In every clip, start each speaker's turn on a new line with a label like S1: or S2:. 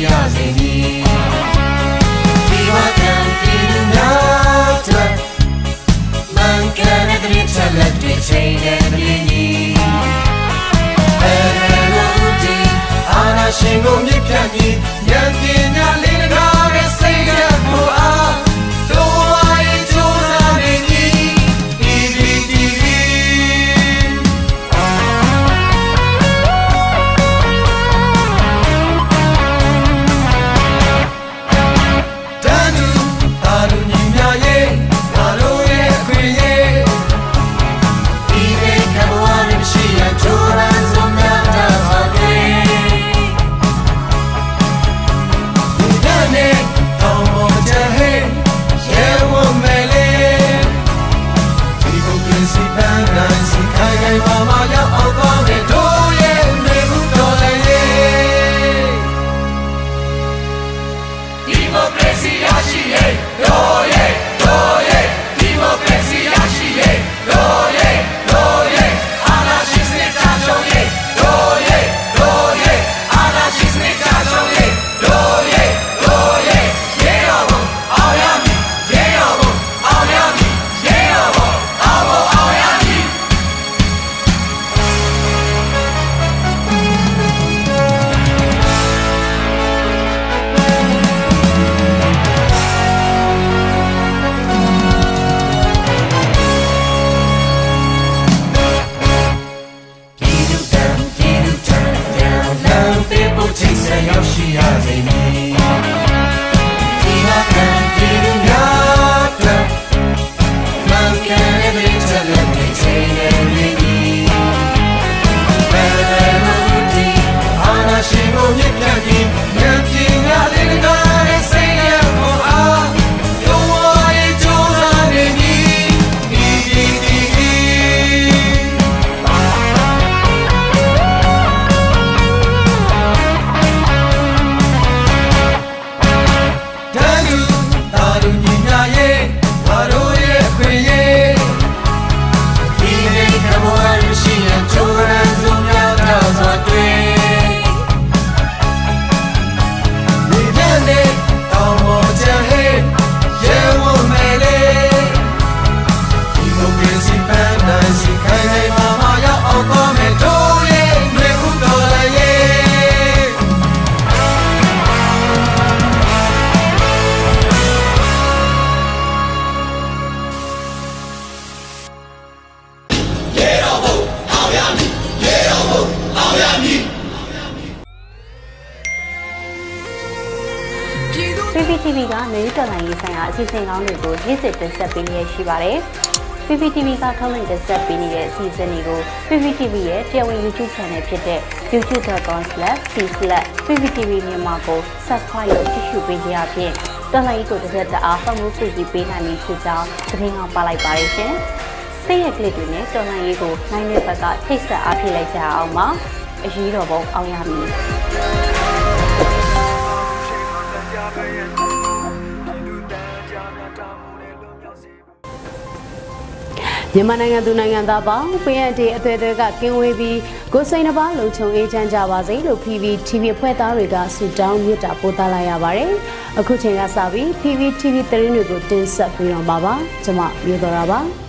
S1: yazini Divakan dinata Mankana dritala dritayne blini Ereludi ana shingo mipyani Yandinya linagare sayya kua Doai jozamini PVTV
S2: PVTV ကနယ်တော်လိုင်းရေးဆိုင်ရာအစီအစဉ်ကောင်းတွေကိုရည်စည်တင်ဆက်ပေးနေရှိပါတယ်။ PVTV ကထုတ်လွှင့်တင်ဆက်ပေးနေတဲ့အစီအစဉ်တွေကို PVTV ရဲ့တရားဝင် YouTube Channel ဖြစ်တဲ့ youtube.com/c/PVTV မြန်မာကို Subscribe လုပ်ကြည့်ရှုပေးကြရဖြင့်တော်လိုင်းကိုတစ်သက်တအားဖတ်မှုသိရှိပေးနိုင်ပြီဖြစ်ကြောင်းသတင်းအောင်ပါလိုက်ပါတယ်ရှင်။စိတ်ရက်ကလေးတွေနဲ့တော်လိုင်းရေးကိုနိုင်တဲ့ဘက်ကထိတ်ဆက်အားဖြစ်လိုက်ကြအောင်ပါ။အရေးတော်ပုံအောင်ရမည်။မြန်မာနိုင်ငံသူနိုင်ငံသားပေါင်း PNT အသွေးသွေးကကင်းဝေးပြီးကိုယ်စိတ်နှပါလုံခြုံအေးချမ်းကြပါစေလို့ PVTV ဖွဲ့သားတွေကဆုတောင်းမြတ်တာပို့သလိုက်ရပါတယ်။အခုချိန်ကစပြီး PVTV သတင်းတွေကိုတင်ဆက်ပေးတော့မှာပါ။ကျွန်မမျိုးတော်တာပါ။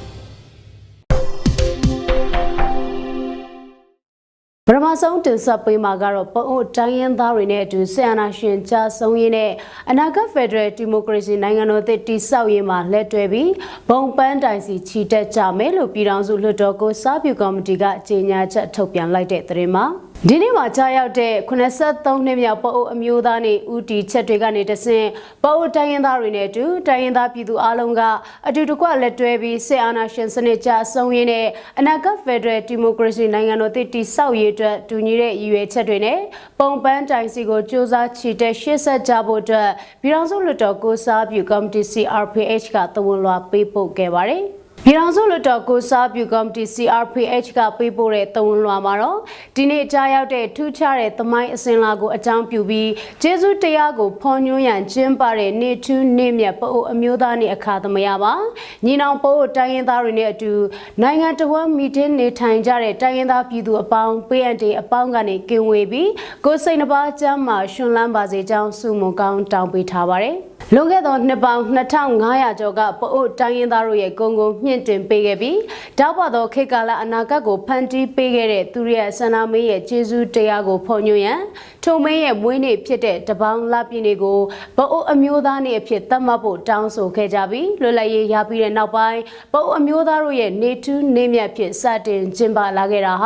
S2: ပထမဆုံးတင်ဆက်ပေးမှာကတော့ပအိုတိုင်းရင်းသားတွေနဲ့အတူဆီယနာရှင်ကြာဆုံးရေးနဲ့အနာဂတ်ဖက်ဒရယ်ဒီမိုကရေစီနိုင်ငံတော်သစ်တည်ဆောက်ရေးမှာလက်တွဲပြီးဘုံပန်းတိုင်စီချီတက်ကြမယ်လို့ပြည်ထောင်စုလွှတ်တော်ကိုစားပြုကော်မတီကကြေညာချက်ထုတ်ပြန်လိုက်တဲ့သတင်းမှာဒီနေ့မှာကြားရောက်တဲ့83နှစ်မြောက်ပအိုအမျိုးသားနေဦးတီချက်တွေကနေတဆင့်ပအိုတိုင်းရင်းသားတွေနဲ့အတူတိုင်းရင်းသားပြည်သူအလုံးကအတူတကွလက်တွဲပြီးဆီယနာရှင်စနစ်ကြဆုံးရေးနဲ့အနာဂတ်ဖက်ဒရယ်ဒီမိုကရေစီနိုင်ငံတော်သစ်တည်ဆောက်ရေးအတွက်တူညီတဲ့ရည်ရွယ်ချက်တွေနဲ့ပုံပန်းတိုင်စီကိုစ조사ချီတက်ရှေ့ဆက်ကြဖို့အတွက်ပြည်ထောင်စုလွှတ်တော်ကိုစားပြုကော်မတီ CRPH ကသဝန်လွှာပေးပို့ခဲ့ပါတယ်။ ပြည်ထောင်စုလွှတ်တော်ကိုစားပြုကော်မတီ CRPH ကပေးပို့တဲ့တဝန်လွှာမှာတော့ဒီနေ့ကြားရောက်တဲ့ထူးခြားတဲ့သမိုင်းအစဉ်အလာကိုအကြောင်းပြုပြီးကျေးဇူးတရားကိုဖော်ညွှန်းရန်ကျင်းပတဲ့နေ့ထူးနေ့မြတ်ပအိုအမျိုးသားနေ့အခါသမယပါညီနောင်ပအိုတိုင်းရင်းသားတွေနဲ့အတူနိုင်ငံတော်ဝန်မီတင်းနေထိုင်ကြတဲ့တိုင်းရင်းသားပြည်သူအပေါင်း PND အပေါင်းကနေကင်ဝေးပြီးကိုစိတ်နှပါကျမ်းမှာရှင်လန်းပါစေကြောင်းဆုမွန်ကောင်းတောင်းပေးထားပါတယ်လွန်ခဲ့သောနှစ်ပေါင်း2500ကျော်ကပအိုတိုင်းရင်းသားတို့ရဲ့ဂုဏ်ကိုမြင့်တင်ပေးခဲ့ပြီးတောက်ပသောခေတ်ကာလအနာဂတ်ကိုဖန်တီးပေးခဲ့တဲ့သူရဲ့ဆန္ဒမင်းရဲ့ကျေးဇူးတရားကိုဖော်ညွှန်းရန်ထိုမင်းရဲ့မွေးနေ့ဖြစ်တဲ့တပေါင်းလပြည့်နေ့ကိုပအိုအမျိုးသားနေ့အဖြစ်သတ်မှတ်ဖို့တောင်းဆိုခဲ့ကြပြီးလွတ်လပ်ရေးရပြီးတဲ့နောက်ပိုင်းပအိုအမျိုးသားတို့ရဲ့နေထူးနေမြတ်ဖြစ်စတင်ကျင်းပလာခဲ့တာဟာ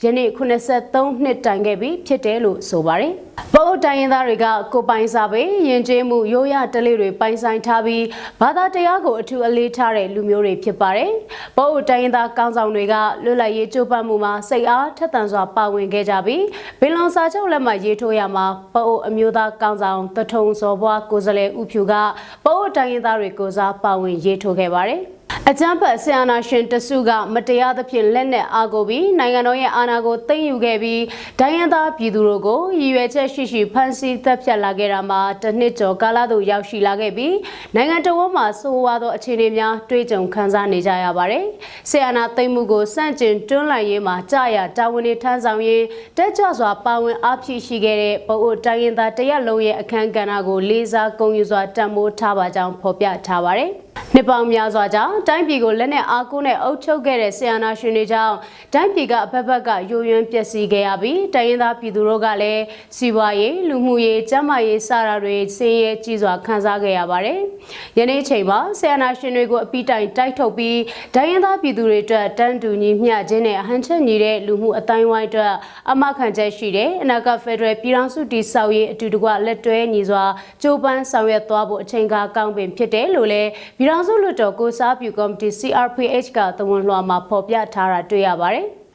S2: ယနေ့83နှစ်တိုင်ခဲ့ပြီဖြစ်တယ်လို့ဆိုပါတယ်ပအိုတိုင်းရင်းသားတွေကကိုပိုင်စာပေယဉ်ကျေးမှုရိုးရာဓလေ့တွေပိုင်ဆိုင်ထားပြီးဘာသာတရားကိုအထူးအလေးထားတဲ့လူမျိုးတွေဖြစ်ပါတယ်။ပအိုတိုင်းရင်းသားကောင်းဆောင်တွေကလွတ်လပ်ရေးကြိုးပမ်းမှုမှာစိတ်အားထက်သန်စွာပါဝင်ခဲ့ကြပြီးဘင်လွန်စာချုပ်လက်မှတ်ရေးထိုးရမှာပအိုအမျိုးသားကောင်းဆောင်တထုံစော်ဘွားကိုယ်စားလှယ်ဦးဖြူကပအိုတိုင်းရင်းသားတွေကိုစားပါဝင်ရေးထိုးခဲ့ပါတယ်။အကြမ်းဖက်ဆီယနာရှင်တစုကမတရားသဖြင့်လက်နက်အားကိုပြီးနိုင်ငံတော်ရဲ့အာဏာကိုသိမ်းယူခဲ့ပြီးဒိုင်းရန်သားပြည်သူတို့ကိုရည်ရွယ်ချက်ရှိရှိဖမ်းဆီးတပ်ဖြတ်လာခဲ့တာမှာတစ်နှစ်ကျော်ကာလသို့ရောက်ရှိလာခဲ့ပြီးနိုင်ငံတော်ဝန်မှဆိုးဝါးသောအခြေအနေများတွေ့ကြုံခံစားနေကြရပါတယ်။ဆီယနာသိမ်းမှုကိုစန့်ကျင်တွန်းလှန်ရေးမှာကြာရတာဝန်တွေထမ်းဆောင်ရင်းတက်ကြွစွာပါဝင်အားဖြည့်ရှိခဲ့တဲ့ပအိုတိုင်းရင်းသားတရက်လုံးရဲ့အခမ်းကဏ္ဍကိုလေးစားဂုဏ်ယူစွာတန်ဖိုးထားပါကြောင်းဖော်ပြထားပါတယ်။နှစ်ပေါင်းများစွာကြောင့်တိုင်းပြည်ကိုလက်နက်အားကိုးနဲ့အုပ်ချုပ်ခဲ့တဲ့ဆီယနာရှင်တွေကြောင့်တိုင်းပြည်ကအဖက်ဖက်ကယိုယွင်းပျက်စီးခဲ့ရပြီးတိုင်းရင်းသားပြည်သူတို့ကလည်းစီးပွားရေးလူမှုရေးကျန်းမာရေးစတာတွေဆင်းရဲကြီးစွာခံစားခဲ့ရပါတယ်။ယနေ့ချိန်မှာဆီယနာရှင်တွေကိုအပိတိုင်တိုက်ထုတ်ပြီးတိုင်းရင်းသားပြည်သူတွေအတွက်တန်းတူညီမျှခြင်းနဲ့ဟန်ချက်ညီတဲ့လူမှုအတိုင်းဝိုင်းအတွက်အမခံချက်ရှိတဲ့အနာဂတ်ဖက်ဒရယ်ပြည်ထောင်စုတည်ဆောက်ရေးအတူတကွလက်တွဲညီစွာကြိုးပမ်းဆောင်ရွက်သွားဖို့အချိန်ကားကောင်းပင်ဖြစ်တယ်လို့လည်းပြည်ထောင်စုလွှတ်တော်ကိုစားပြုကော်မတီ CRPH ကသဝန်လွှာမှာဖော်ပြထားတာတွေ့ရပါတယ်။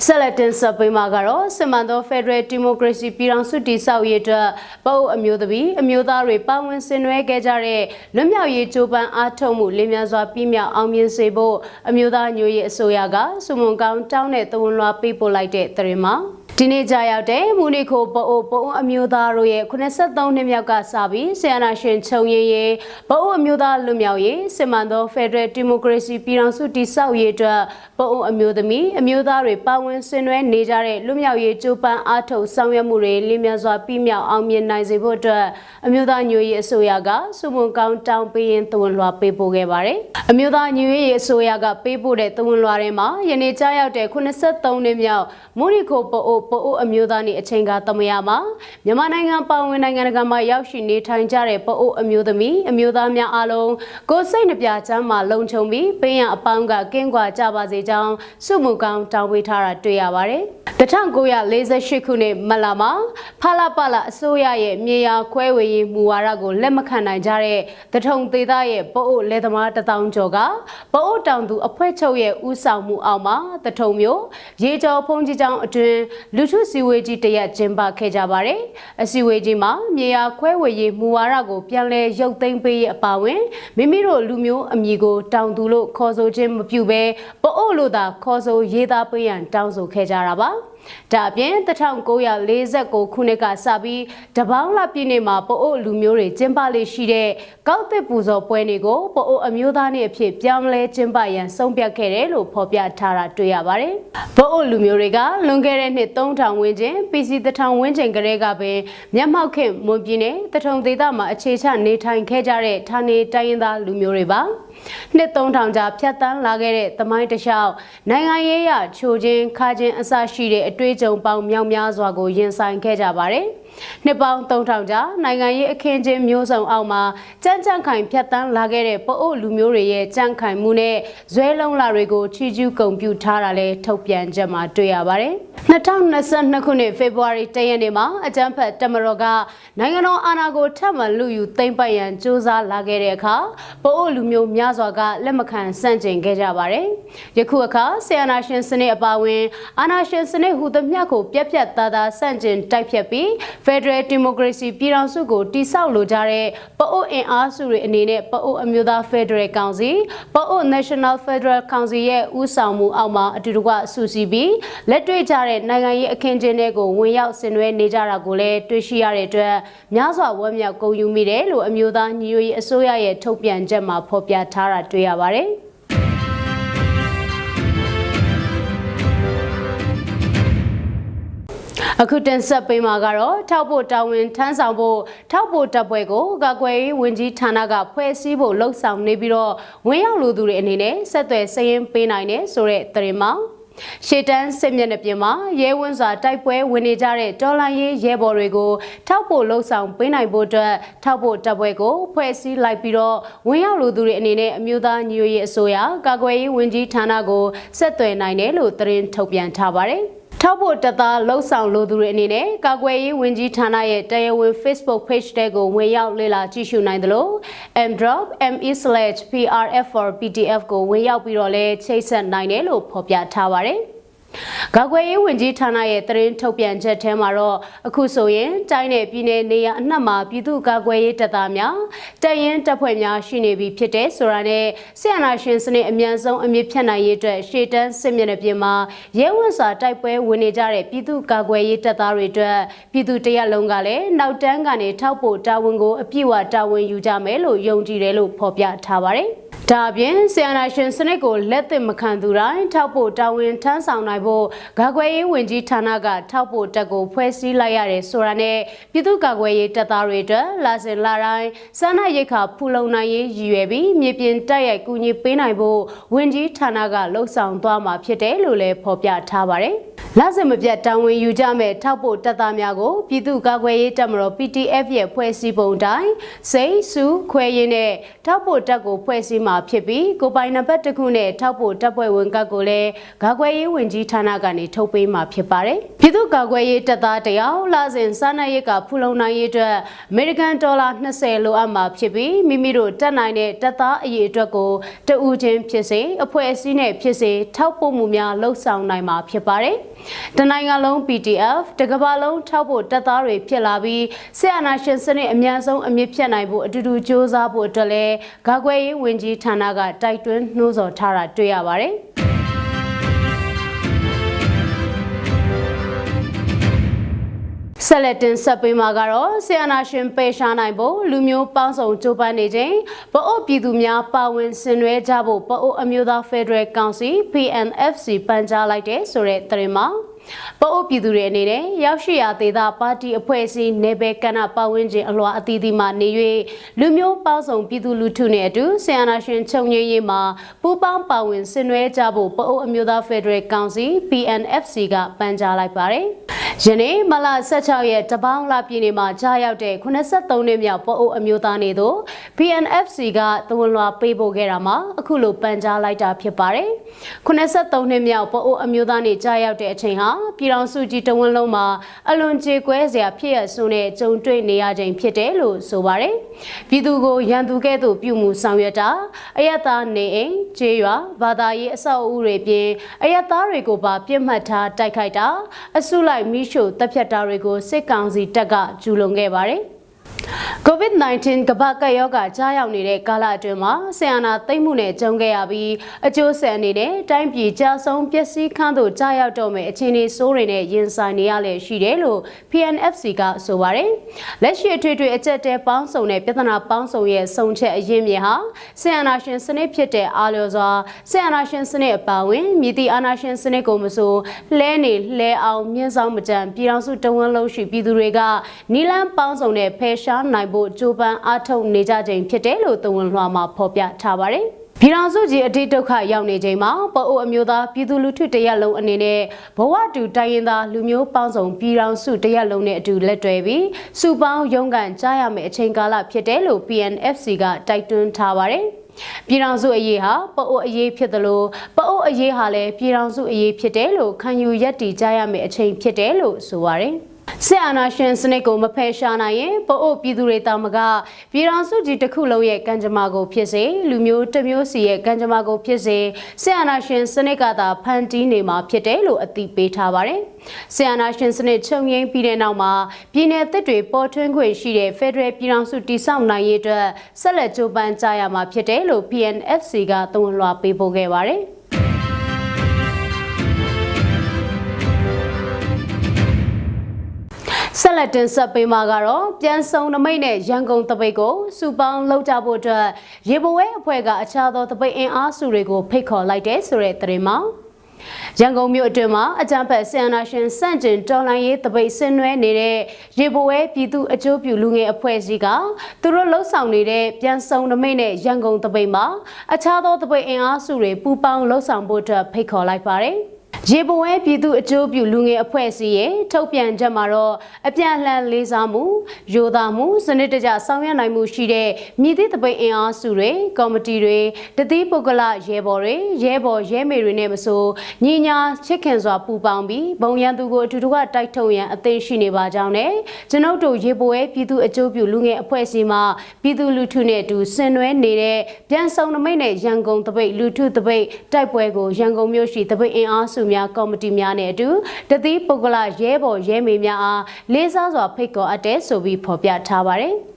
S2: ဆက်လက်တင်ဆက်ပေးမှာကတော့စမန်သောဖက်ဒရယ်ဒီမိုကရေစီပြည်ထောင်စုတည်ဆောက်ရေးအတွက်ပအိုအမျိုးသမီးအမျိုးသားတွေပါဝင်ဆင်နွှဲခဲ့ကြတဲ့လွတ်မြောက်ရေးကြိုးပမ်းအားထုတ်မှုလင်းမြန်စွာပြီးမြောက်အောင်မြင်စေဖို့အမျိုးသားညွှန်ရေးအစိုးရကစုမုံကောင်းတောင်းတဲ့သဝန်လွှာပေးပို့လိုက်တဲ့သတင်းမှာဒီနေ့ကြာရောက်တဲ့မူနီခိုပအိုအမျိုးသားတို့ရဲ့83နှစ်မြောက်ကစပြီးဆီယနာရှင်ချုပ်ရင်းရေးပအိုအမျိုးသားလွတ်မြောက်ရေးစစ်မှန်သောဖက်ဒရယ်ဒီမိုကရေစီပြည်ထောင်စုတည်ဆောက်ရေးအတွက်ပအိုအမျိုးသမီးအမျိုးသားတွေပါဝင်ဆင်နွှဲနေကြတဲ့လွတ်မြောက်ရေးကြိုးပမ်းအားထုတ်ဆောင်ရွက်မှုတွေလင်းမြန်စွာပြီးမြောက်အောင်မြင်နိုင်စေဖို့အတွက်အမျိုးသားညွှန်ရေးအစိုးရကစုမုံကောင်းတောင်းပေးရင်သဝန်လွှာပေးပို့ခဲ့ပါတယ်။အမျိုးသားညွှန်ရေးအစိုးရကပေးပို့တဲ့သဝန်လွှာထဲမှာယနေ့ကြာရောက်တဲ့83နှစ်မြောက်မူနီခိုပအိုအမျိုးသားနေ့အချိန်ကသမယမှာမြန်မာနိုင်ငံပါဝင်နိုင်ငံတကာမှာရောက်ရှိနေထိုင်ကြတဲ့ပအိုအမျိုးသမီးအမျိုးသားများအားလုံးကိုယ်စိတ်နှပြချမ်းမှာလုံခြုံပြီးပင်ရအပေါင်းကကင်းကွာကြပါစေကြောင်းစုမှုကောင်းတောင်းပေးထားတာတွေ့ရပါတယ်။1948ခုနှစ်မလာမှာဖလာပလာအစိုးရရဲ့မြေယာခွဲဝေရေးမူဝါဒကိုလက်မခံနိုင်ကြတဲ့တထုံသေးသားရဲ့ပအိုလယ်သမား1000ကျော်ကပအိုတောင်သူအဖွဲ့ချုပ်ရဲ့ဦးဆောင်မှုအောက်မှာတထုံမျိုးရေကျော်ဖုန်ကြီးကျောင်းအတွင်းလူထုစီဝေးကြီးတရက်ကျင်းပခဲ့ကြပါတယ်။အစီဝေးကြီးမှာမြေယာခွဲဝေရေးမူဝါဒကိုပြန်လည်ရုပ်သိမ်းပေးရေးအပါအဝင်မိမိတို့လူမျိုးအမည်ကိုတောင်သူလို့ခေါ်ဆိုခြင်းမပြုဘဲပအိုလို့သာခေါ်ဆိုရေးသားပေးရန်တောင်းဆိုခဲ့ကြတာပါ။ဒါအပြင်1949ခုနှစ်ကစပြီးတပေါင်းလပြည်နယ်မှာပအိုလူမျိုးတွေကျင်းပလေရှိတဲ့ကောက်သစ်ပူဇော်ပွဲတွေကိုပအိုအမျိုးသားနေ့အဖြစ်ပြောင်းလဲကျင်းပရန်ဆုံးဖြတ်ခဲ့တယ်လို့ဖော်ပြထားတာတွေ့ရပါတယ်။ပအိုလူမျိုးတွေကလွန်ခဲ့တဲ့နှစ်3000ဝန်းကျင် PC 1000ဝန်းကျင်ကလေးကပင်မျက်မှောက်ခင်မွန်ပြည်နယ်တထုံဒေသမှာအခြေချနေထိုင်ခဲ့ကြတဲ့ဌာနေတိုင်းရင်းသားလူမျိုးတွေပါ။နှစ်3000ကြာဖြတ်တန်းလာခဲ့တဲ့သမိုင်းတစ်လျှောက်နိုင်ငံရေးရချိုချင်းခါချင်းအစရှိတဲ့အတွေ့အကြုံပေါင်းမြောက်များစွာကိုရင်ဆိုင်ခဲ့ကြပါတယ်။နှစ်ပေါင်း3000ကြာနိုင်ငံရေးအခင်းချင်းမျိုးစုံအောက်မှာကြမ်းကြမ်းခိုင်ဖြတ်တန်းလာခဲ့တဲ့ပအိုလူမျိုးတွေရဲ့ကြမ်းခိုင်မှုနဲ့ဇွဲလုံးလာတွေကိုချီးကျူးဂုဏ်ပြုထားတာလည်းထုတ်ပြန်ချက်မှာတွေ့ရပါတယ်။2022ခုနှစ်ဖေဖော်ဝါရီ10ရက်နေ့မှာအကြမ်းဖက်တပ်မတော်ကနိုင်ငံတော်အာဏာကိုထပ်မံလူယူသိမ်းပိုက်ရန်ကြိုးစားလာခဲ့တဲ့အခါပအိုလူမျိုးများစွာကလက်မခံဆန့်ကျင်ခဲ့ကြပါတယ်။ယခုအခါဆီယနာရှင်စနစ်အပါအဝင်အာဏာရှင်စနစ်ဟူသမျှကိုပြက်ပြက်သားသားဆန့်ကျင်တိုက်ဖြတ်ပြီး Federal Democracy ပြည်ထောင်စုကိုတိဆောက်လိုကြတဲ့ပအိုအင်အားစုတွေအနေနဲ့ပအိုအမျိုးသား Federal Council ပအို National Federal Council ရဲ့ဦးဆောင်မှုအောက်မှာအတူတကွစုစည်းပြီးလက်တွေ့ကြတဲ့နိုင်ငံရေးအခင်းကျင်းတွေကိုဝင်ရောက်ဆင်နွှဲနေကြတာကိုလည်းတွေ့ရှိရတဲ့အတွက်များစွာဝမ်းမြောက်ဂုဏ်ယူမိတယ်လို့အမျိုးသားညီညွတ်ရေးအစိုးရရဲ့ထုတ်ပြန်ချက်မှာဖော်ပြထားတာတွေ့ရပါတယ်။အခုတင်ဆက်ပေးမှာကတော့ထောက်ပို့တာဝန်ထမ်းဆောင်ဖို့ထောက်ပို့တပ်ပွဲကိုကာကွယ်ရေးဝန်ကြီးဌာနကဖွဲ့စည်းဖို့လှုံ့ဆော်နေပြီးတော့ဝင်ရောက်လူသူတွေအနေနဲ့ဆက်သွယ်စရင်ပေးနိုင်တယ်ဆိုတဲ့သတင်းမှာရှေ့တန်းစစ်မျက်နှာပြင်မှာရဲဝန်းစွာတိုက်ပွဲဝင်နေကြတဲ့တော်လှန်ရေးရဲဘော်တွေကိုထောက်ပို့လှုံ့ဆော်ပေးနိုင်ဖို့အတွက်ထောက်ပို့တပ်ပွဲကိုဖွဲ့စည်းလိုက်ပြီးတော့ဝင်ရောက်လူသူတွေအနေနဲ့အမျိုးသားညီညွတ်ရေးအစိုးရကာကွယ်ရေးဝန်ကြီးဌာနကိုဆက်သွယ်နိုင်တယ်လို့သတင်းထုတ်ပြန်ထားပါတယ်။ထောက်ပို့တပ်သားလှုပ်ဆောင်လိုသူတွေအနေနဲ့ကာကွယ်ရေးဝန်ကြီးဌာနရဲ့တရားဝင် Facebook page တွေကိုဝင်ရောက်လေ့လာကြည့်ရှုနိုင်သလို m.me/prf4ptf ကိုဝင်ရောက်ပြီးတော့လည်းချိတ်ဆက်နိုင်တယ်လို့ဖော်ပြထားပါတယ်။ကာကွယ်ရေးဝန်ကြီးဌာနရဲ့သတင်းထုတ်ပြန်ချက်ထဲမှာတော့အခုဆိုရင်တိုင်းနယ်ပြည်နယ်နေရာအနှံ့မှာပြည်သူ့ကာကွယ်ရေးတပ်သားများတပ်ရင်းတပ်ဖွဲ့များရှိနေပြီဖြစ်တဲ့ဆိုတာနဲ့ဆီယနာရှင်စနစ်အမြန်ဆုံးအမြင့်ဖြတ်နိုင်ရေးအတွက်ရှေ့တန်းစစ်မျက်နှာပြင်မှာရဲဝန်းစွာတိုက်ပွဲဝင်နေကြတဲ့ပြည်သူ့ကာကွယ်ရေးတပ်သားတွေအတွက်ပြည်သူတရက်လုံးကလည်းနောက်တန်းကနေထောက်ပို့တာဝန်ကိုအပြည့်အဝတာဝန်ယူကြမယ်လို့ယုံကြည်တယ်လို့ဖော်ပြထားပါတယ်။ဒါအပြင်ဆီယနာရှင်စနစ်ကိုလက်သင့်မခံသူတိုင်းထောက်ပို့တာဝန်ထမ်းဆောင်နိုင်ဖို့ကာကွယ်ရေးဝန်ကြီးဌာနကထောက်ပို့တပ်ကိုဖွဲ့စည်းလိုက်ရတယ်ဆိုတာနဲ့ပြည်သူ့ကာကွယ်ရေးတပ်သားတွေအတွက်လာစဉ်လာတိုင်းစားနပ်ရိက္ခာဖူလုံနိုင်ရေးရည်ရွယ်ပြီးမြေပြင်တိုက်ရိုက်ကူညီပေးနိုင်ဖို့ဝန်ကြီးဌာနကလှုံ့ဆော်သွားမှာဖြစ်တယ်လို့လည်းဖော်ပြထားပါတယ်။လစဉ်မပြတ်တာဝန်ယူကြမဲ့ထောက်ပို့တပ်သားများကိုပြည်သူ့ကာကွယ်ရေးတပ်မတော် PTF ရဲ့ဖွဲ့စည်းပုံတိုင်းစိတ်စုခွဲရင်းနဲ့ထောက်ပို့တပ်ကိုဖွဲ့စည်းမှာဖြစ်ပြီးကိုပိုင်နံပါတ်1ခုနဲ့ထောက်ပို့တပ်ဖွဲ့ဝင်ကတ်ကိုလည်းကာကွယ်ရေးဝန်ကြီးဌာနကနေထုတ်ပေးမှာဖြစ်ပါတယ်။ပြည်သူ့ကာကွယ်ရေးတပ်သားတယောက်လစဉ်စားနပ်ရိက္ခာဖူလုံနိုင်ရေးအတွက်အမေရိကန်ဒေါ်လာ20လိုအပ်မှာဖြစ်ပြီးမိမိတို့တက်နိုင်တဲ့တပ်သားအရေအတွက်ကိုတဦးချင်းဖြစ်စေအဖွဲ့အစည်းနဲ့ဖြစ်စေထောက်ပို့မှုများလှုံ့ဆော်နိုင်မှာဖြစ်ပါတယ်။တနိုင်ငံလုံး PTF တကမ္ဘာလုံးထောက်ပို့တပ်သားတွေဖြစ်လာပြီးဆီယနာရှင်စနစ်အများဆုံးအမြင့်ဖြတ်နိုင်ဖို့အတူတူစ조사ဖို့အတွက်လည်းကာကွယ်ရေးဝန်ကြီးဌာနကတိုက်တွန်းနှိုးဆော်ထားတာတွေ့ရပါတယ်။ဆက်လက်တင်ဆက်ပေးမှာကတော့ဆီယနာရှင်ပေရှားနိုင်ဖို့လူမျိုးပေါင်းစုံကြိုးပမ်းနေခြင်းပအို့ပြည်သူများပါဝင်ဆင်နွှဲကြဖို့ပအို့အမျိုးသား Federal Council PNFC ပန်ကြားလိုက်တဲ့ဆိုတဲ့သတင်းမှာပအို့ပြည်သူတွေအနေနဲ့ရောက်ရှိရာဒေသပါတီအဖွဲ့အစည်းနေပယ်ကဏ္ဍပတ်ဝန်းကျင်အလွှာအသီးသီးမှနေ၍လူမျိုးပေါင်းစုံပြည်သူလူထုနဲ့အတူဆီယနာရှင်ချုပ်ငြိမ်းရေးမှာပူးပေါင်းပါဝင်ဆင်နွှဲကြဖို့ပအို့အမျိုးသား Federal Council PNFC ကပန်ကြားလိုက်ပါတယ်။ယနေ့မလ16ရက်တပေါင်းလပြည်နယ်မှာကြားရောက်တဲ့83နှစ်မြောက်ပအို့အမျိုးသားနေ့သို့ PNFC ကသဝန်လွှာပေးပို့ခဲ့တာမှာအခုလိုပန်ကြားလိုက်တာဖြစ်ပါတယ်။83နှစ်မြောက်ပအို့အမျိုးသားနေ့ကြားရောက်တဲ့အချိန်ဟာပြည်ထောင်စုကြီးတဝန်းလုံးမှာအလွန်ကြေကွဲစရာဖြစ်ရဆိုတဲ့ကြုံတွေ့နေရခြင်းဖြစ်တယ်လို့ဆိုပါတယ်။ပြည်သူကိုရန်သူကဲ့သို့ပြုမှုဆောင်ရွက်တာအယက်သားနေအိမ်ကျေးရွာဘာသာရေးအဆောက်အဦတွေပြင်အယက်သားတွေကိုပါပြစ်မှတ်ထားတိုက်ခိုက်တာအစုလိုက်မိရှုတပ်ဖြတ်တာတွေကိုစစ်ကောင်စီတပ်ကကျူးလွန်ခဲ့ပါတယ်။ COVID-19 ကမ္ဘာကပ်ရောဂါကြားရောက်နေတဲ့ကာလအတွင်းမှာဆီယနာသိမ့်မှုနဲ့ကြုံခဲ့ရပြီးအကျိုးဆက်အနေနဲ့တိုင်းပြည်ကြာဆုံးပျက်စီးခန်းသို့ကြားရောက်တော့မယ့်အခြေအနေဆိုးတွေနဲ့ရင်ဆိုင်နေရလေရှိတယ်လို့ PNFC ကဆိုပါတယ်။လက်ရှိအထွေထွေအကျက်တဲပေါင်းစုံတဲ့ပြဿနာပေါင်းစုံရဲ့စုံချက်အရင်းမြစ်ဟာဆီယနာရှင်စနစ်ဖြစ်တဲ့အားလျော်စွာဆီယနာရှင်စနစ်အပါအဝင်မြစ်တီအာနာရှင်စနစ်ကိုမဆိုလှဲနေလှဲအောင်မြင့်ဆောင်မကြံပြည်ထောင်စုတဝန်းလုံးရှိပြည်သူတွေကနီလန်းပေါင်းစုံတဲ့ဖယ်ရှားနိုင်ဖို့ကြိုးပမ်းအားထုတ်နေကြခြင်းဖြစ်တယ်လို့သဝန်လွှာမှာဖော်ပြထားပါတယ်။ပြည်ထောင်စုကြီးအတိတ်ဒုက္ခရောက်နေချိန်မှာပအို့အမျိုးသားပြည်သူလူထုတရက်လုံးအနေနဲ့ဘဝတူတိုင်းရင်းသားလူမျိုးပေါင်းစုံပြည်ထောင်စုတရက်လုံးနဲ့အတူလက်တွဲပြီးစုပေါင်းရုန်းကန်ကြရမယ့်အချိန်ကာလဖြစ်တယ်လို့ PNFC ကတိုက်တွန်းထားပါတယ်။ပြည်ထောင်စုအရေးဟာပအို့အရေးဖြစ်တယ်လို့ပအို့အရေးဟာလည်းပြည်ထောင်စုအရေးဖြစ်တယ်လို့ခံယူရည်တည်ကြရမယ့်အချိန်ဖြစ်တယ်လို့ဆိုပါတယ်။ Se anashin sneko mapeshana ye, po pidureta maga, Piransu jitakulo ye kanjamago piese, Lumio Tamiosi ye kanjamago piese, Se anashin snekata panti nema pietelo at the betavare. Se anashin snet chung yen pidenama, Pine the portungwe shide, Fedre Piransu tisam nayeta, Seleto Bantayama pietelo, PNFC ga tonla people gevare. Salatin Sapi Magaro, Pianson the main Yangon Tabago, Suban Lotabota, Yeboe, Puega, a child of the bay in Asurigo, Pico like this, or Trima. Yango Mutuma, a jumper, Sanashan, Sanjin, Donaye, the bay Senwe, Nere, Yeboe, Pitu, a jobu, Lunge, a Puesiga, Turolo Sound Nere, Pianson the main Yangon Tabema, a child of the bay in Asuri, Pupan, Losan Bota, Pico like Pare. Jeboe Pidu a job you lunge a poesie, Topian Jamaro, a pianlan lesamu, Yodamu, Sanitaja Samuel Naimushide, Midi the bay in Asure, Cometire, the Deepogola Jebore, Jebo Jeme Renemaso, Nina, chickens or Pupambi, Bonyandugo to do a Titoya, a Tenshineba Jane, Genoto Jeboe Pidu a job you lunge a poesima, Pidu Lutune to Senwe Nere, Pianson the main Yangon the bay, Lutu the bay, Typewego, Yango Myoshi the bay in Asu. Comedy Miane do, the deep Pogola Jebo Jemia, Lasers or Pico at it, so we popia Tabare.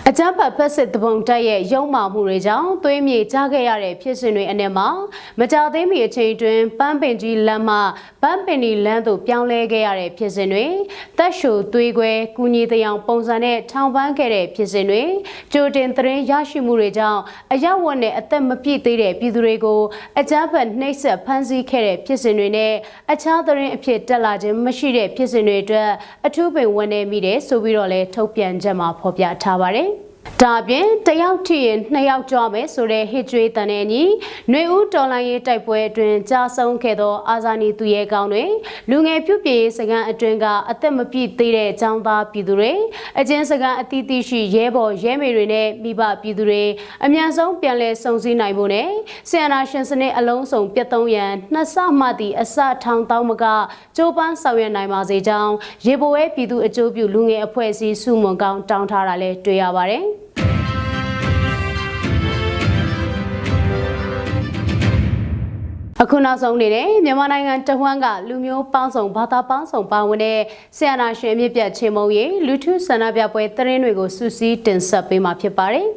S2: A jumper perset the Bontaye, Yoma Mureja, Toemi Tagare, Piesinu and Emma, Matademi children, Pampenji Lama, Pampeni Lando, Pianlegare, Piesinu, Tashu, Tuigue, Kuni the young Ponzane, Town Bankere, Piesinu, Jordan 3 Yashimureja, a young one at the Mapite, Pidurego, a jumper Nasa Pansy Kere, Piesinu, a children appeared Dalajim, Machide, Piesinu, a tube one mide, so we roll a Topian Jama Popia Tabare. Tabien, Tayauti, Nayau Jame, so they hit Taneni, New Tolaye type way, Jason Kedo, Azani to Yegaune, Lunge Pupi, Sagan a dringa, a Temapi Tire, Jamba Pidure, a Jensaga a Titishi, Yebo, Jeme Rene, Biba Pidure, a Miazon Piale, Sonzi Naibone, Siana Shansane alone, so Piatoyan, Nasa Mati, a Sa Town Taumaga, Joban Sawian Naimaze down, Yeboe Pidu a Jobu Lunge a Poesi, Sumongang, Down Tarale, Tuyavare. Akuna song ni Yamanangan Tawanga, Lumio Pansong, Bata Pansong, Pawane, Siana Shemipia Chemoye, Lutu Sanabia Poetrenwego, Susi, Tensapi Mapipare.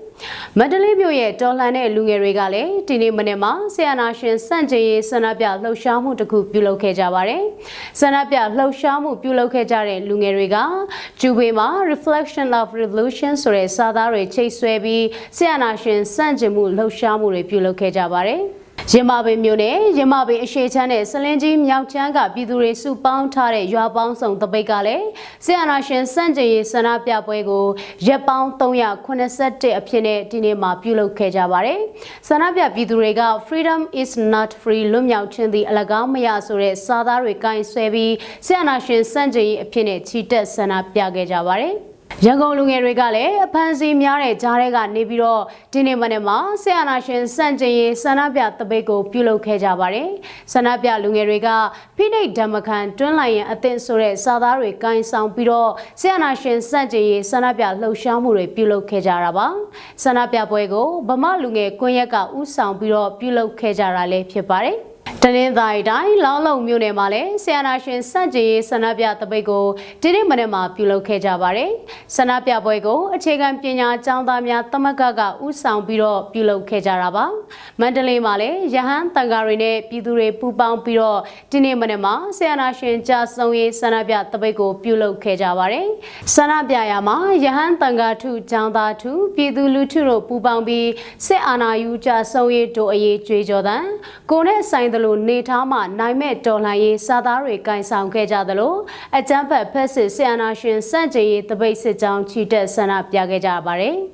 S2: Madalibio ye, Dolane, Lunge Regale, Tini Manema, Sianashin, Sanjay, Sanabia, Loshamu, the Coop, Buloke Javare, Sanabia, Loshamu, Buloke Jare, Lunge Rega, Jubema, Reflection of Revolution, Sore Sadare, Chase Swebi, Sianashin, Sanjamu, Loshamu, Buloke Javare. Yamabe Mune, Yamabe Shetane, Salenji, Yauchanga, Bidure, Supang Tare, Yabang Song, the Begale, Sianashin, Sanjay, Sanapia Puego, Japang Tonya, Kunesete, Apine, Dinema, Pulo Kejavare, Sanapia Bidurega, Freedom is not free, Lumyauchin, the Alagamaya Sore, Sadare, Kain Swebi, Sianashin, Sanjay, Apine, Chita, Sanapia Gejavare. Yangon Lunge Regale, Pansy Miare, Jarega, Nibiro, Dinemanema, Sianashin, Sanjay, Sanabia, Tobago, Pulo Kejavare, Sanabia Lunge Rega, Pine Damakan, Tunlai, Atensore, Sadare, Kain Sound Piro, Sianashin, Sanjay, Sanabia, Loshamure, Pulo Kejaraba, Sanabia Puego, Bama Lunge, Koyaka, Usang Piro, Pulo Kejarale, Pipare. Tanin Dai, Lalo Mune Male, Sianashin, Sanjay, Sanabia Tobago, Dinemanema, Pulo Kejavare, Sanapia Boego, a Chegan Pina, Jandamia, Tamagaga, Usang Piro, Pulo Kejaraba, Mandale Male, Jahan, Tangarine, Pidure, Pupang Piro, Dinemanema, Sianashin, Jasoye, Sanabia Tobago, Pulo Kejavare, Sanabia Yama, Jahan Tangatu, Janda 2, Pidu Luturo, Pupambi, Se Anayu, Jasoye, Doye, Jordan, Kone signed the Netama, Naime, Dolaye, Sadare, Kai Sound Kejadalo, a jumper passes Sianashin, Sanjay, the basic down cheated Sanap Yagajabare.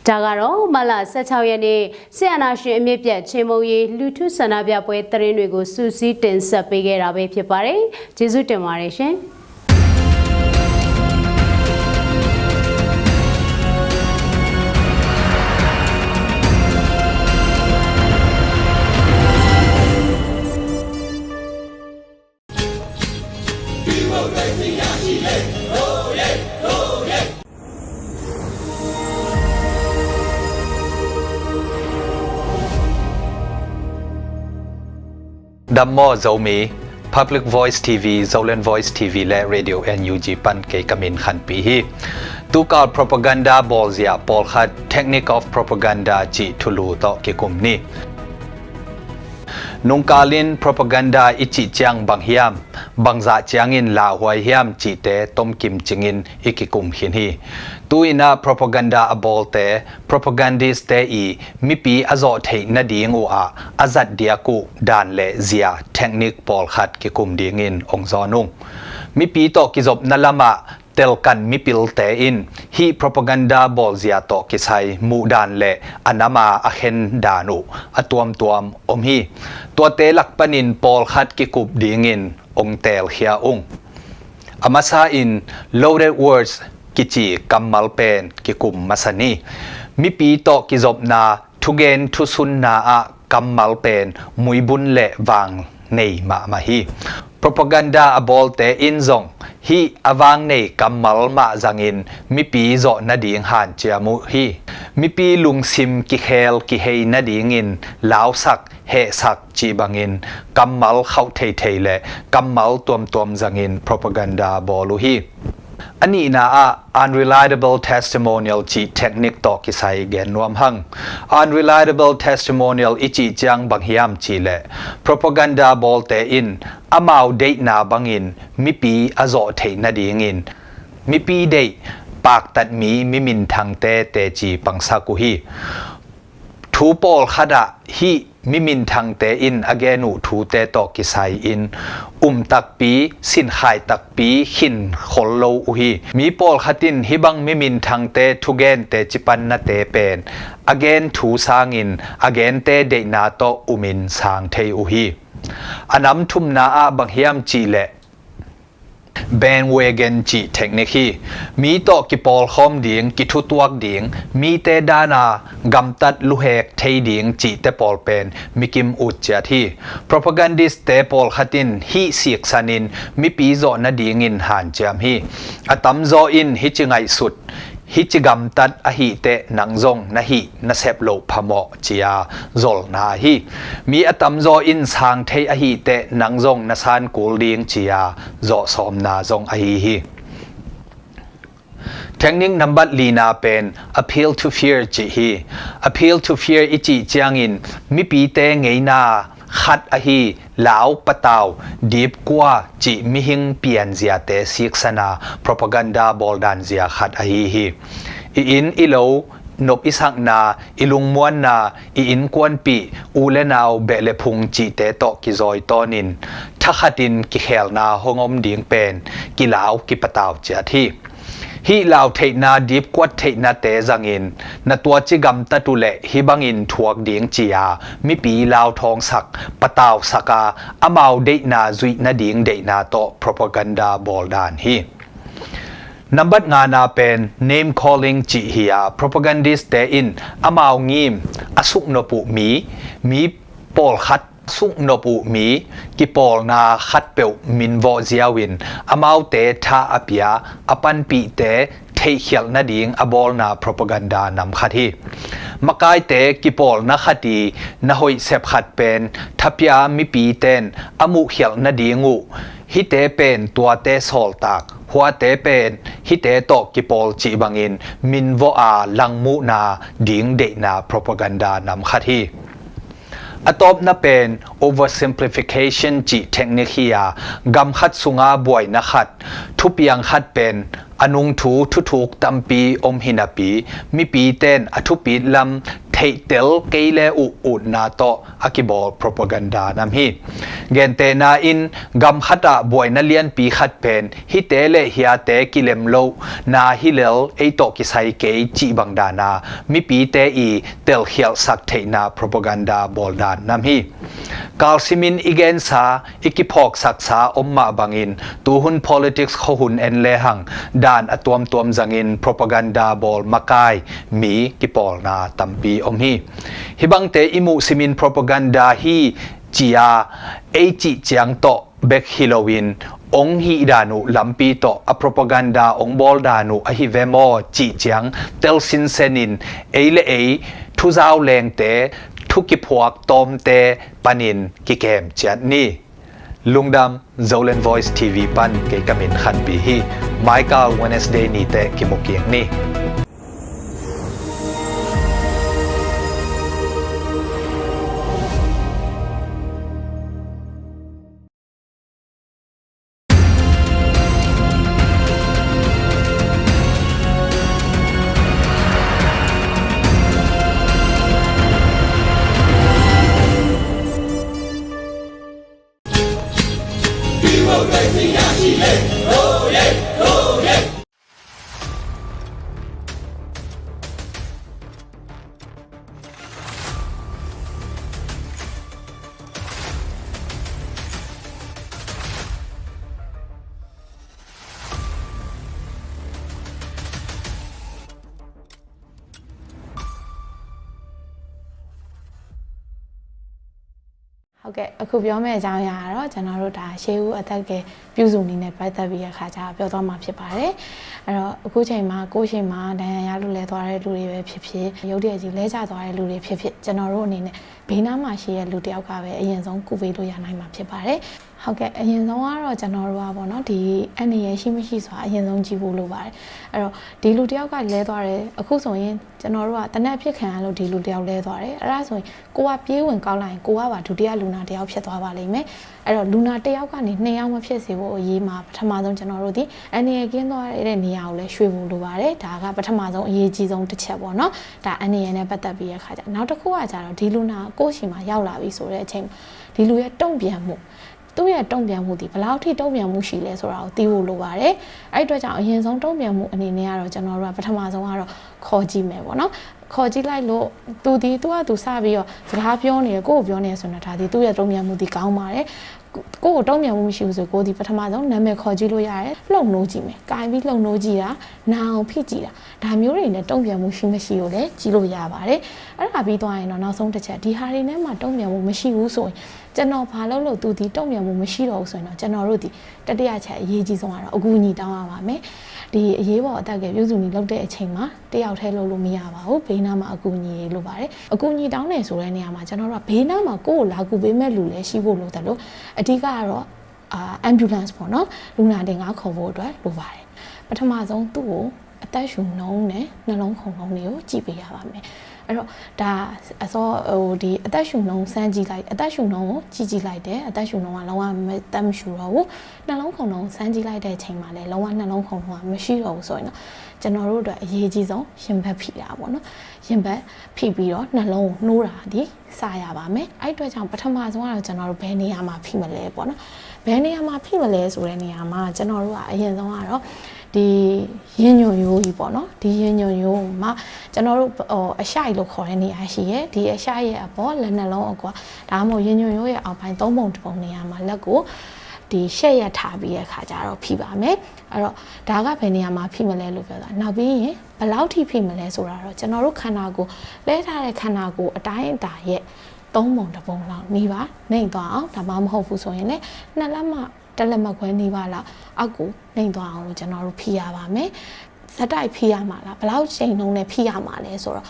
S2: Tagaro, Mala, Satayane, Sianashin, Mipia, Chemoye, Lutu Sanabia Poetrenwego, Susi, Tensa Pegera, Pipare, Jesu Temaration.
S1: People, they see how she
S3: ดัมโมโจมี Public Voice TV Zoland Voice TV และ Radio NUG ปันเกกมินขันปีฮีตุกาล propaganda บอลเซียปอลขัด technique of propaganda จีทุลูต่อเกกุมนี้นุงกาลิน propaganda อิจิเจียงบังเฮียมบังซาเจียงอินลาหวยเฮียมจีเตต้มกิมจิงอินอิกิกุมหินฮีตุยนา propaganda อบอลเต propagandist เตอีมิปีอโซเทนดีงอูอาอาจัดเดียกุดานเลเซียเทคนิคปอลขัดกิกุมดีงินองซอนุงมิปีโตกิจบนัลละมะเตลกันมิปิลเตอินฮี propaganda บอลเซียโตกิไซมูดานเลอนามาอเคนดานุอตวมอมฮีตัวเตลักปนินปอลขัดกิกุบดีงินองเตลเฮียองอามาซาอิน loaded words กิจิกัมมัลเป็นกิกุมมาสนีมิปีโตกิจบนาทุเกนทุสุนนาอะกัมมัลเป็นมุยบุนเลวางในมาฮี propaganda อบอลเตอินซงฮีอวางในกัมมัลมาจังอินมิปีโจนาดีงหันเจียมุฮีมิปีลุงซิมกิเคลกิเฮนาดีงินลาวสักเฮสักจีบังอินกัมมัลเข้าเทเลกัมมัลตวมจังอิน propaganda บอลูฮีอันนี้นะunreliable testimonial จีเทคนิคต่อกิไซเกนนวมหัง unreliable testimonial อิจิจังบังฮิยามจีเล propaganda บอลเตอินอามาวเดนาบังอินมิปีอโซเทนาดีงินมิปีเดปากตัดมีมิมินทางเตจีปังสักุฮีทูปอลขดาฮีมิมินทางเตอินอเกนูทูเตตอกิไซอินตักปีสินขายตักปีหินขลโลอุฮีมีปอลขัดินฮิบังมิมินทางเตทุเกนเตจิปันนาเตเป็นอเกนทูสางอินอเกนเตเดนาโตอุมินสางเทอุฮีอันนั้นทุมนาอาบังเฮียมจีเลbandwagon จีเทคนิคมีโตกิปอลคอมดิงกิทุตวักดิงมีเตดานากำตัดลุเฮกเทดิงจีเตปอลเป็นมิกิมอุจเจที่ propagandist เตปอลขัดินฮีเสียกสันินมิปีโซนาดิงินหันเจมฮีอตัมโซอินฮิจิไงสุดฮิจิกำตัดอหิเตนังซงนะฮินะเซปโลพมอจียาโซลนาฮีมีอตัมโซอินสางเทอหิเตนังซงนะซานกูลดิงจียาโซสอมนาซงอหิฮีเทคนิคนับบัดลีนาเป็น appeal to fear จีฮี appeal to fear อิจิจางอินมิปีเตงไงนาขัดอหิลาวปะตาวดีบกว่าจีมิหิงเปลี่ยนเสียเตสิกษนา propaganda บอลดันเสียขัดอหิฮีอินอิโลนบอิสักนาอิลุงมวนนาอินกวนปีอูเลนาวเบเลพุงจีเตโตกิจอยตอนินทักขัดินกิเขลนาหงอมดิงเป็นกิลาวกิปะตาวเจที่ฮีลาวเทนาดีบกวดเทนาเตจังอินนตัวจิกำตะตุเลฮิบังอินทวกดิงจียามิปีลาวทองสักปะตาวสักาอามาวเดนาจุยนาดิงเดนาโต propaganda บอลดานฮีนับบัดงานาเป็น name calling จีฮีย propagandist เตอินอามาวงิมอสุกนปุมีปอลขัดสุกนปุมีกิปอลนาขัดเปวมินวอเซียวินอามาวเตทาอภิยาอปันปีเตเทเขียลนาดิงอบอลนา propaganda นำขัดฮีมากายเตกิปอลนาขัดีนาหอยเซบขัดเป็นทัพยามิปีเตนอมุเขียลนาดิงูฮิเตเป็นตัวเตสอลตากหัวเตเป็นฮิเตโตกิปอลจีบังอินมินวออาลังมูนาดิงเดนา propaganda นำขัดฮีอตบนับเป็น oversimplification จีเทคนิคยากำขัดสุงาบวยนักขัดทุบยังขัดเป็นอนุงถูทุกตัมปีอมหินาปีมีปีเต้นอทุปีลำเทเตลเกเลอุนาโตอากิบอล propaganda นำฮีเกนเตนาอินกำขัดบวยนัเลียนปีขัดเป็นฮิเตเลฮิอาเตกิเลมโลนาฮิเลลเอโตกิไซเกจีบังดานามีปีเตอีเตลเฮียลสักเทนา propaganda บอลดานนำฮีกาลซิมินอีเกนซาอิกิพอกสักษาอมมาบังอินตูหุน politics ขหุนเอ็นเลหังดานอตวมจังอิน propaganda บอลมากายมีกิปอลนาตัมปีอมฮีฮิบังเตอิมุซิมิน propaganda ฮีจียาเอจิเจียงโตเบกฮิโลวินองฮีดานุลัมปีโตอ propaganda องบอลดานุอฮิเวโมจีเจียงเตลซินเซนินเอเลเอทุซาวเลงเต ทุกิพวกตอมเตปันินกิเกมจัดนี้ลุงดำ Zoland Voice TV ปันเกกามินขันปีฮีไมเคิล Wednesday นี้เตกิมุกเกียงนี้
S4: ဟုတ်ကဲ့အခုပြောမယ့်အကြောင်းအရာကတော့ကျွန်တော်တို့ဒါရှေးဦးအသက်ကပြုစုနေနဲ့ပတ်သက်ပြီးအခါကျပြောသွားမှာဖြစ်ပါတယ်အဲ့တော့အခုချိန်မှာကိုယ့်ချိန်မှာဒဏ်ရာရလို့လဲသွားတဲ့လူတွေပဲဖြစ်ဖြစ်ရုပ်တရက်ကြီးလဲကျသွားတဲ့လူတွေဖြစ်ဖြစ်ကျွန်တော်တို့အနေနဲ့ဘေးနားမှာရှိတဲ့လူတယောက်ကပဲအရင်ဆုံးကုပေးလို့ရနိုင်မှာဖြစ်ပါတယ်ဟုတ်ကဲ့အရင်ဆုံးကတော့ကျွန်တော်တို့ကပေါ့နော်ဒီအနေရရှိမရှိဆိုတာအရင်ဆုံးကြည့်ဖို့လိုပါတယ်အဲ့တော့ဒီလူတယောက်ကလဲသွားတယ်အခုဆိုရင်ကျွန်တော်တို့ကတနက်ဖြစ်ခံရလို့ဒီလူတယောက်လဲသွားတယ်အဲ့ဒါဆိုရင်ကိုကပြေးဝင်ကောက်လိုက်ရင်ကိုကပါဒုတိယလူနာတယောက်ဖြစ်သွားပါလိမ့်မယ်အဲ့တော့လူနာတယောက်ကနေ2ယောက်မဖြစ်စေဖို့အရေးမှာပထမဆုံးကျွန်တော်တို့ဒီအနေရကင်းသွားတဲ့နေရာကိုလဲရွှေ့ဖို့လိုပါတယ်ဒါကပထမဆုံးအရေးကြီးဆုံးတစ်ချက်ပေါ့နော်ဒါအနေရနဲ့ပတ်သက်ပြီးရခါကြနောက်တစ်ခုကကြတော့ဒီလူနာကိုယ့်ရှိမှာရောက်လာပြီဆိုတဲ့အချိန်ဒီလူရဲ့တုံ့ပြန်မှုသူ့ရဲ့တုံ့ပြန်မှုဒီဘယ်လောက်ထိတုံ့ပြန်မှုရှိလဲဆိုတာကိုသိဖို့လိုပါတယ်အဲ့အတွက်ကြောင့်အရင်ဆုံးတုံ့ပြန်မှုအနေနဲ့ကတော့ကျွန်တော်တို့ကပထမဆုံးကတော့ခေါ်ကြည့်မယ်ပေါ့နော်ခေါ်ကြည့်လိုက်လို့သူကစပြီးတော့စကားပြောနေရကိုယ့်ကိုပြောနေရဆိုတော့ဒါဒီသူ့ရဲ့တုံ့ပြန်မှုဒီကောင်းပါတယ်ကိုယ့်ကိုတုံ့ပြန်မှုမရှိဘူးဆိုကိုဒီပထမဆုံးနာမည်ခေါ်ကြည့်လို့ရတယ်လှုပ်နှိုးကြည့်မယ်။ကိုင်ပြီးလှုပ်နှိုးကြည့်တာနာအောင်ဖိကြည့်တာဒါမျိုးတွေနဲ့တုံ့ပြန်မှုရှိမရှိကိုလည်းကြည့်လို့ရပါတယ်။အဲ့ဒါပြီးသွားရင်တော့နောက်ဆုံးတစ်ချက်ဒီဟာတွေနဲ့မှတုံ့ပြန်မှုမရှိဘူးဆိုရင်ကျွန်တော်ဘာလို့သူဒီတုံ့ပြန်မှုမရှိတော့ဘူးဆိုရင်တော့ကျွန်တော်တို့ဒီတတိယချက်အရေးကြီးဆုံးကတော့အကူအညီတောင်းရပါမယ်။ဒီအရေးပေါ်အတက်ကပြုစုနေလောက်တဲ့အချိန်မှာတယောက်တည်းလုပ်လို့မရပါဘူး။ဘေးနားမှာအကူအညီလိုပါတယ်။အကူအညီတောင်းနေဆိုတဲ့နေရာမှာကျွန်တော်တို့ကဘေးနားမှာကိုယ့်ကိုလာကူပေးမဲ့လူလည်းရှိဖို့လိုတယ်လို့အဓိကကတော့ambulance ပေါ့နော်လူနာတင်ကားခေါ်ဖို့အတွက်လိုပါတယ်ပထမဆုံးသူ့ကိုအသက်ရှူနှုံးနဲ့နှလုံးခုန်နှုံးတွေကိုကြည့်ပေးရပါမယ်အဲ့တော့ဒါအစောဒီအသက်ရှူနှုံးစမ်းကြည့်လိုက်အသက်ရှူနှုံးကိုကြည့်လိုက်တယ်အသက်ရှူနှုံးကလုံးဝမတက်မရှူတော့ဘူးနှလုံးခုန်နှုံးစမ်းကြည့်လိုက်တဲ့အချိန်မှာလည်းလုံးဝနှလုံးခုန်နှုံးကမရှိတော့ဘူးဆိုရင်တော့ကျွန်တော်တို့အတွက်အရေးကြီးဆုံးရင်ဘတ်ဖိတာပေါ့နော်ရင်ဘတ်ဖိပြီးတော့နှလုံးကိုနှိုးတာဒီစရပါမယ်အဲ့အတွက်ကြောင့်ပထမဆုံးကတော့ကျွန်တော်တို့ဘယ်နေရာမှာဖိမလဲပေါ့နော်ဘယ်နေရာမှာဖိမလဲဆိုတဲ့နေရာမှာကျွန်တော်တို့ကအရင်ဆုံးကတော့ဒီရင်ညွန်ရိုးကြီးပေါ့နော်ဒီရင်ညွန်ရိုးမှာကျွန်တော်တို့အရှိုက်လို့ခေါ်တဲ့နေရာရှိရဲဒီအရှိုက်ရဲ့အပေါ်လက်နှလုံးအကွာဒါမှမဟုတ်ရင်ညွန်ရိုးရဲ့အောက်ပိုင်း3ပုံ1ပုံနေရာမှာလက်ကိုဒီရှက်ရထားပြီးတဲ့ခါကျတော့ဖိပါမယ်အဲ့တော့ဒါကဘယ်နေရာမှာဖိမလဲလို့ပြောတာနောက်ပြီးရင်ဘယ်လောက်ထိဖိမလဲဆိုတာတော့ကျွန်တော်တို့ခန္ဓာကိုယ်လဲထားတဲ့ခန္ဓာကိုယ်အတိုင်းအတာရဲ့3ပုံ1ပုံလောက်နေပါနှိမ့်သွားအောင်ဒါမှမဟုတ်ဘူးဆိုရင်လည်း2လက်မှတက်လက်မခွဲနေပါလားအောက်ကိုနှိမ့်သွားအောင်လို့ကျွန်တော်တို့ဖိရပါမယ်ဇက်တိုက်ဖိရမှာလားဘယ်လောက်ချိန်နှုံးနဲ့ဖိရမှာလဲဆိုတော့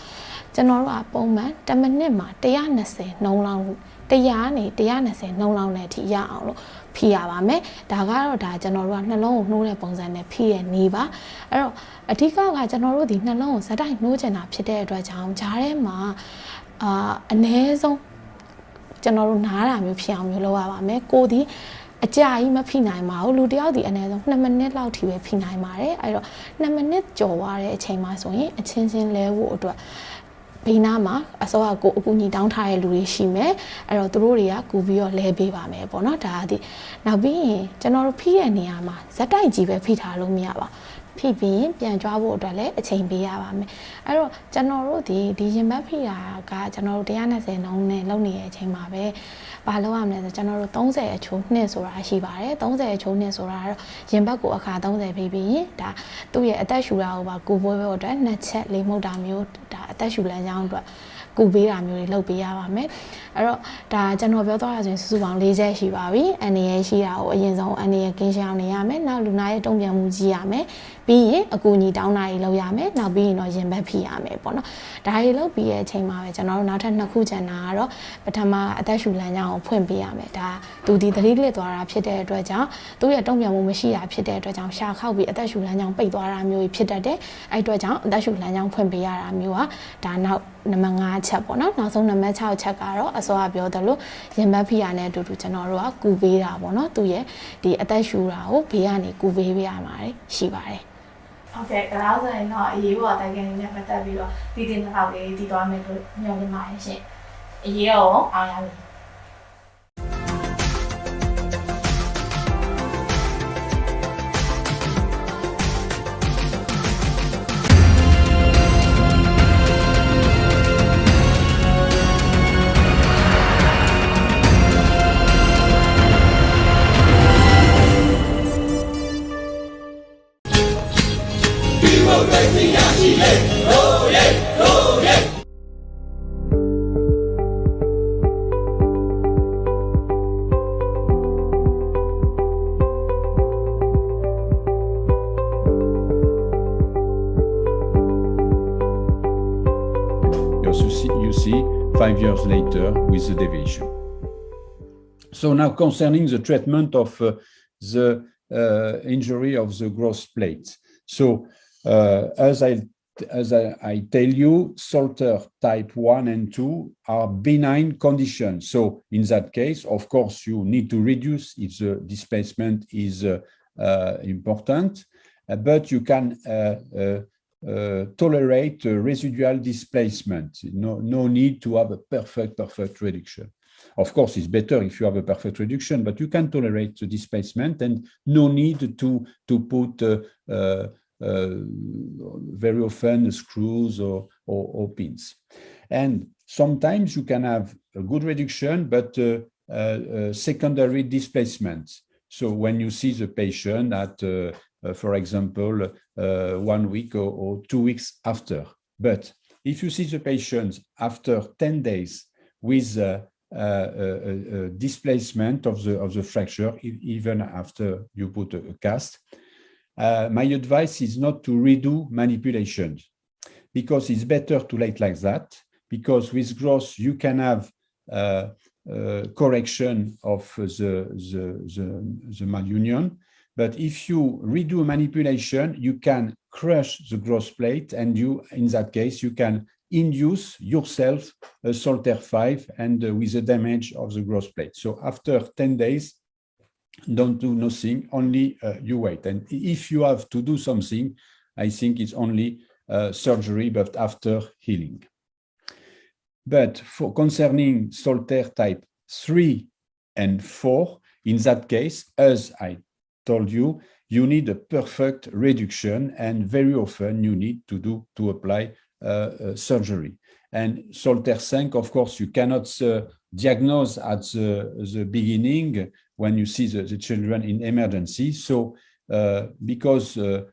S4: ကျွန်တော်တို့ကပုံမှန်10မိနစ်မှာ120နှုံးလောက်100နဲ့120နှုံးလောက်နဲ့ထိရအောင်လို့ဖိရပါမယ်ဒါကတော့ဒါကျွန်တော်တို့ကနှလုံးကိုနှိုးတဲ့ပုံစံနဲ့ဖိရနေပါအဲ့တော့အဓိကကကျွန်တော်တို့ဒီနှလုံးကိုဇက်တိုက်နှိုးချင်တာဖြစ်တဲ့အတွက်ကြောင့်ဂျားထဲမှာအနည်းဆုံးကျွန်တော်တို့နားတာမျိုးဖြစ်အောင်မျိုးလုပ်ရပါမယ်ကိုဒီအကြာကြီးမဖိနိုင်ပါဘူးလူတယောက်ဒီအနည်းဆုံး2မိနစ်လောက်ထိပဲဖိနိုင်ပါတယ်အဲ့တော့2မိနစ်ကျော်သွားတဲ့အချိန်မှာဆိုရင်အချင်းချင်းလဲဖို့အတွက်ဘေးနားမှာအစောကကိုအကူညီတောင်းထားတဲ့လူတွေရှိမယ်အဲ့တော့သူတို့တွေကကူပြီးတော့လဲပေးပါမယ်ပေါ့နော်ဒါကဒီနောက်ပြီးရင်ကျွန်တော်တို့ဖိတဲ့နေရာမှာဇက်တိုက်ကြီးပဲဖိထားလို့မရပါဖိပြီးရင်ပြန်ကြွားဖို့အတွက်လည်းအချိန်ပေးရပါမယ်အဲ့တော့ကျွန်တော်တို့ဒီရင်ဘတ်ဖိတာကကျွန်တော်တို့120နှုန်းနဲ့လုပ်နေတဲ့အချိန်မှာပဲဘာလုပ်ရမလဲဆိုကျွန်တော်တို့30အချိုးနှစ်ဆိုတာရှိပါတယ်30အချိုးနှစ်ဆိုတာကတော့ရင်ဘတ်ကိုအခါ30ဖိပြီးရင်ဒါသူ့ရဲ့အသက်ရှူတာကိုပါကိုပွဲဖို့အတွက်2ချက်လေးမှုတ်တာမျိုးဒါအသက်ရှူလမ်းကြောင်းအတွက်ကူပေးတာမျိုးတွေလုပ်ပေးရပါမယ်အဲ့တော့ဒါကျွန်တော်ပြောသွားတာဆိုရင်စုစုပေါင်း4ချက်ရှိပါပြီအနေရရှိတာကိုအရင်ဆုံးအနေရကင်းရှင်းအောင်နေရမယ်နောက်လူနာရဲ့တုံ့ပြန်မှုကြည့်ရမယ်ဘ ပြီးရင်အကူအညီတောင်းတာတွေလုပ်ရမယ်နောက်ပြီးရင်တော့ရင်ဘတ်ဖိရမယ်ပေါ့နော်ဒါတွေလုပ်ပြီးရဲ့အချိန်မှာပဲကျွန်တော်တို့နောက်ထပ်2ခုကျန်တာကတော့ပထမအသက်ရှူလမ်းကြောင်းကိုဖွင့်ပေးရမယ်ဒါသူဒီသတိလစ်သွားတာဖြစ်တဲ့အတွက်ကြောင့်သူ့ရဲ့တုံ့ပြန်မှုမရှိတာဖြစ်တဲ့အတွက်ကြောင့်ရှာခောက်ပြီးအသက်ရှူလမ်းကြောင်းပိတ်သွားတာမျိုးဖြစ်တတ်တယ်အဲ့အတွက်ကြောင့်အသက်ရှူလမ်းကြောင်းဖွင့်ပေးရတာမျိုးကဒါနောက်နံပါတ်5ချက်ပေါ့နော်နောက်ဆုံးနံပါတ်6ချက်ကတော့အစောကပြောသလိုရင်ဘတ်ဖိရနဲ့အတူတူကျွန်တော်တို့ကကူပေးတာပေါ့နော်သူရဲ့ဒီအသက်ရှူတာကိုဘေးကနေကူပေးပေးရမှာရှိပါတယ်
S5: ဟုတ်ကဲ့ဒါတော့ဆိုရင်တော့အရေးပေါ်တိုက်ကန်နေနဲ့ပတ်သက်ပြီးတော့တည်တည်တစ်ထောက်လေးတည်သွားမယ်လို့ညွှန်နေပါတယ်ရှင်အရေးရောအောင်ရပြီ
S6: You see 5 years later with the deviation. So now concerning the treatment of the injury of the growth plate. So as I tell you, Salter type 1 and 2 are benign conditions. So in that case, of course, you need to reduce if the displacement is important, but you can tolerate residual displacement. No need to have a perfect reduction. Of course, it's better if you have a perfect reduction, but you can tolerate the displacement and no need to put very often screws or pins. And sometimes you can have a good reduction, but secondary displacement. So when you see the patient at for example, 1 week or 2 weeks after. But if you see the patient after 10 days with displacement of the fracture, even after you put a cast, my advice is not to redo manipulations because it's better to let like that, because with growth you can have correction of the malunion. But if you redo a manipulation, you can crush the growth plate, and in that case, you can induce yourself a Salter 5 and with the damage of the growth plate. So after 10 days, don't do nothing, only you wait. And if you have to do something, I think it's only surgery, but after healing. But for concerning Salter type 3 and 4, in that case, as I told you, you need a perfect reduction, and very often you need to apply surgery. And Salter 5, of course, you cannot diagnose at the beginning when you see the children in emergency. So because it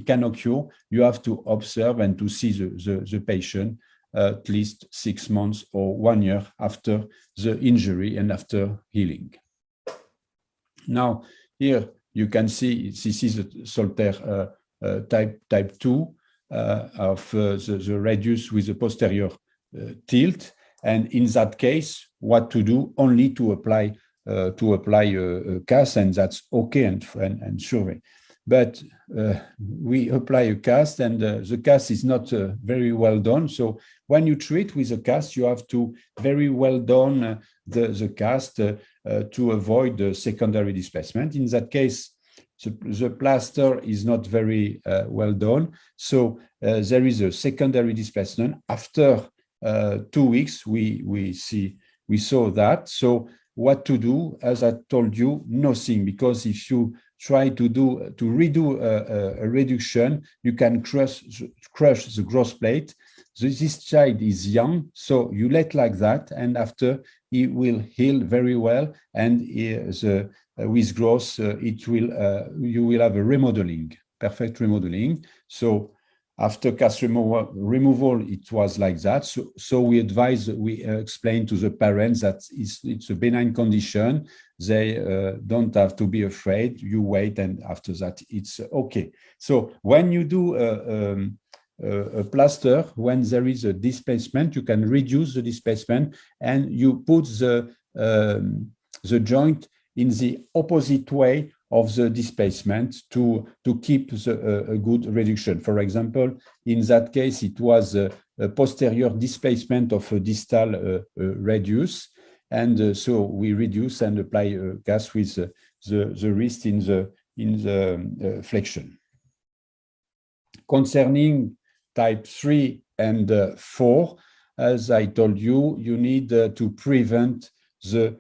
S6: can occur, you have to observe and to see the patient at least 6 months or 1 year after the injury and after healing. Now, here you can see this is the Salter type 2 of the radius with the posterior tilt. And in that case, what to do? Only to apply a cast, and that's okay and survey. But we apply a cast, and the cast is not very well done. So when you treat with a cast, you have to very well done the cast to avoid the secondary displacement. In that case, the plaster is not very well done. So there is a secondary displacement. After 2 weeks, we saw that. So what to do? As I told you, nothing, because if you try to redo a reduction, you can crush the growth plate. So this child is young, so you let like that, and after he will heal very well, and with growth, you will have a remodeling, perfect remodeling. So After cast removal, it was like that. So we explain to the parents that it's a benign condition. They don't have to be afraid. You wait, and after that, it's okay. So when you do a plaster, when there is a displacement, you can reduce the displacement, and you put the joint in the opposite way of the displacement to keep a good reduction. For example, in that case, it was a posterior displacement of a distal radius. And so we reduce and apply gas with the wrist in the flexion. Concerning type 3 and 4, as I told you, you need to prevent the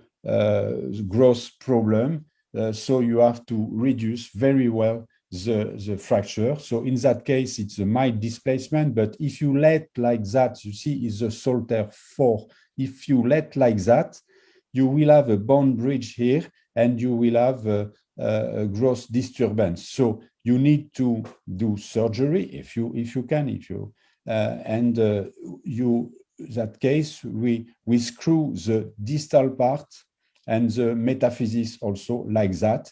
S6: gross problem. So you have to reduce very well the fracture. So in that case, it's a mild displacement. But if you let like that, you see, is a Salter 4. If you let like that, you will have a bone bridge here, and you will have a gross disturbance. So you need to do surgery if you can. That case, we screw the distal part and the metaphysis also like that.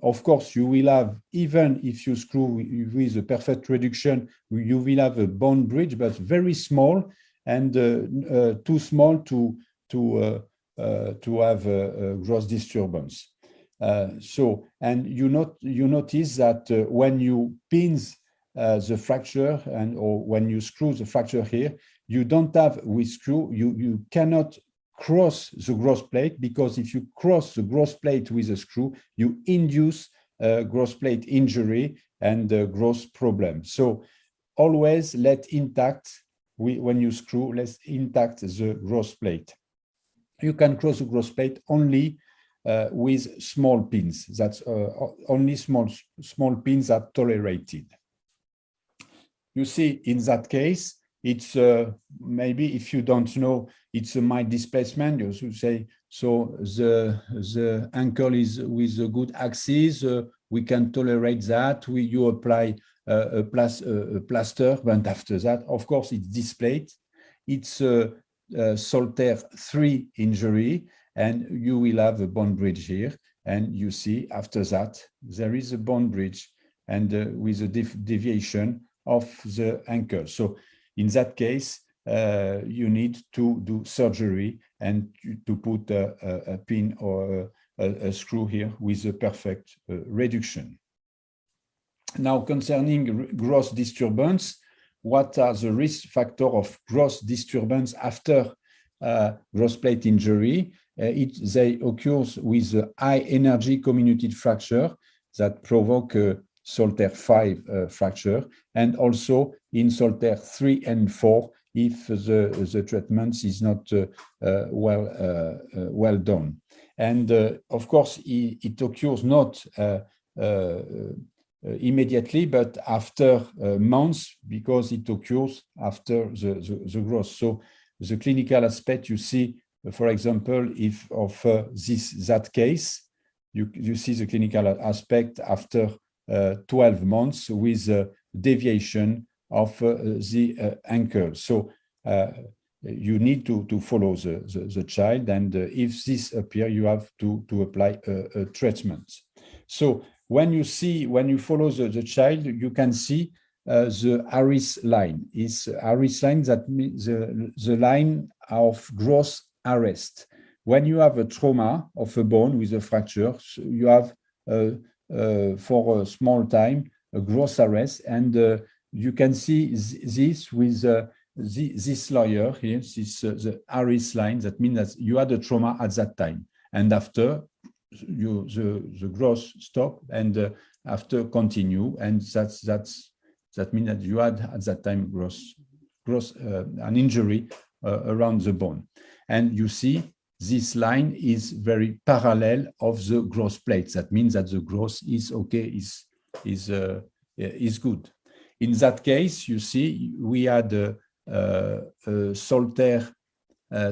S6: Of course, you will have, even if you screw with a perfect reduction, you will have a bone bridge, but very small, and too small to have a gross disturbance. And you notice that when you pins the fracture or when you screw the fracture here, you don't have with screw, you cannot cross the gross plate, because if you cross the gross plate with a screw, you induce gross plate injury and gross problem. So always let intact, when you screw, let's intact the gross plate. You can cross the gross plate only with small pins. That's only small pins are tolerated. You see, in that case, it's maybe, if you don't know, it's a mild displacement. You should say, so the ankle is with a good axis. We can tolerate that. You apply a plaster, but after that, of course, it's displayed. It's a Salter 3 injury, and you will have a bone bridge here. And you see, after that, there is a bone bridge, and with a deviation of the ankle. So in that case, you need to do surgery and to put a pin or a screw here with a perfect reduction. Now, concerning gross disturbance, what are the risk factors of gross disturbance after gross plate injury? They occur with a high energy comminuted fracture that provoke Salter 5 fracture, and also in Salter 3 and 4 if the treatment is not well done. And of course, it occurs not immediately, but after months, because it occurs after the growth. So the clinical aspect, you see, for example, if of that case, you see the clinical aspect after 12 months with deviation of the ankle. So you need to follow the child, and if this appears, you have to apply a treatment. So when you follow the child, you can see the Harris line. It's Harris line, that means the line of gross arrest. When you have a trauma of a bone with a fracture, so you have for a small time a gross arrest, and you can see this with this layer here. This the Harris line. That means that you had a trauma at that time, and after the gross stop, and after continue, and that means that you had at that time gross an injury around the bone, and you see this line is very parallel of the gross plate. That means that the gross is okay, is good. In that case, you see, we had a Salter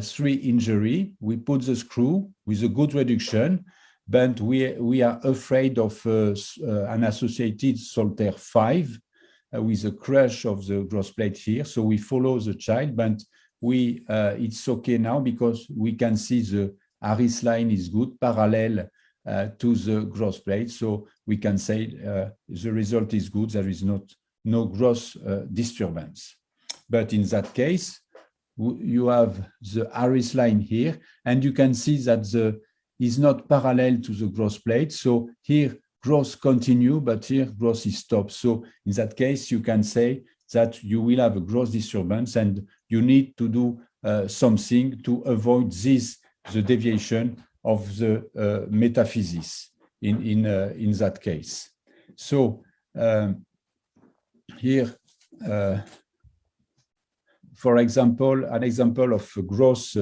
S6: 3 injury. We put the screw with a good reduction, but we are afraid of an associated Salter 5 with a crush of the growth plate here. So we follow the child, but it's okay now because we can see the Harris line is good, parallel to the growth plate. So we can say the result is good. There is no growth disturbance. But in that case, you have the Harris line here, and you can see that is not parallel to the growth plate. So here growth continue, but here growth is stopped. So in that case, you can say that you will have a growth disturbance, and you need to do something to avoid the deviation of the metaphysis in that case. So here, for example, an example of growth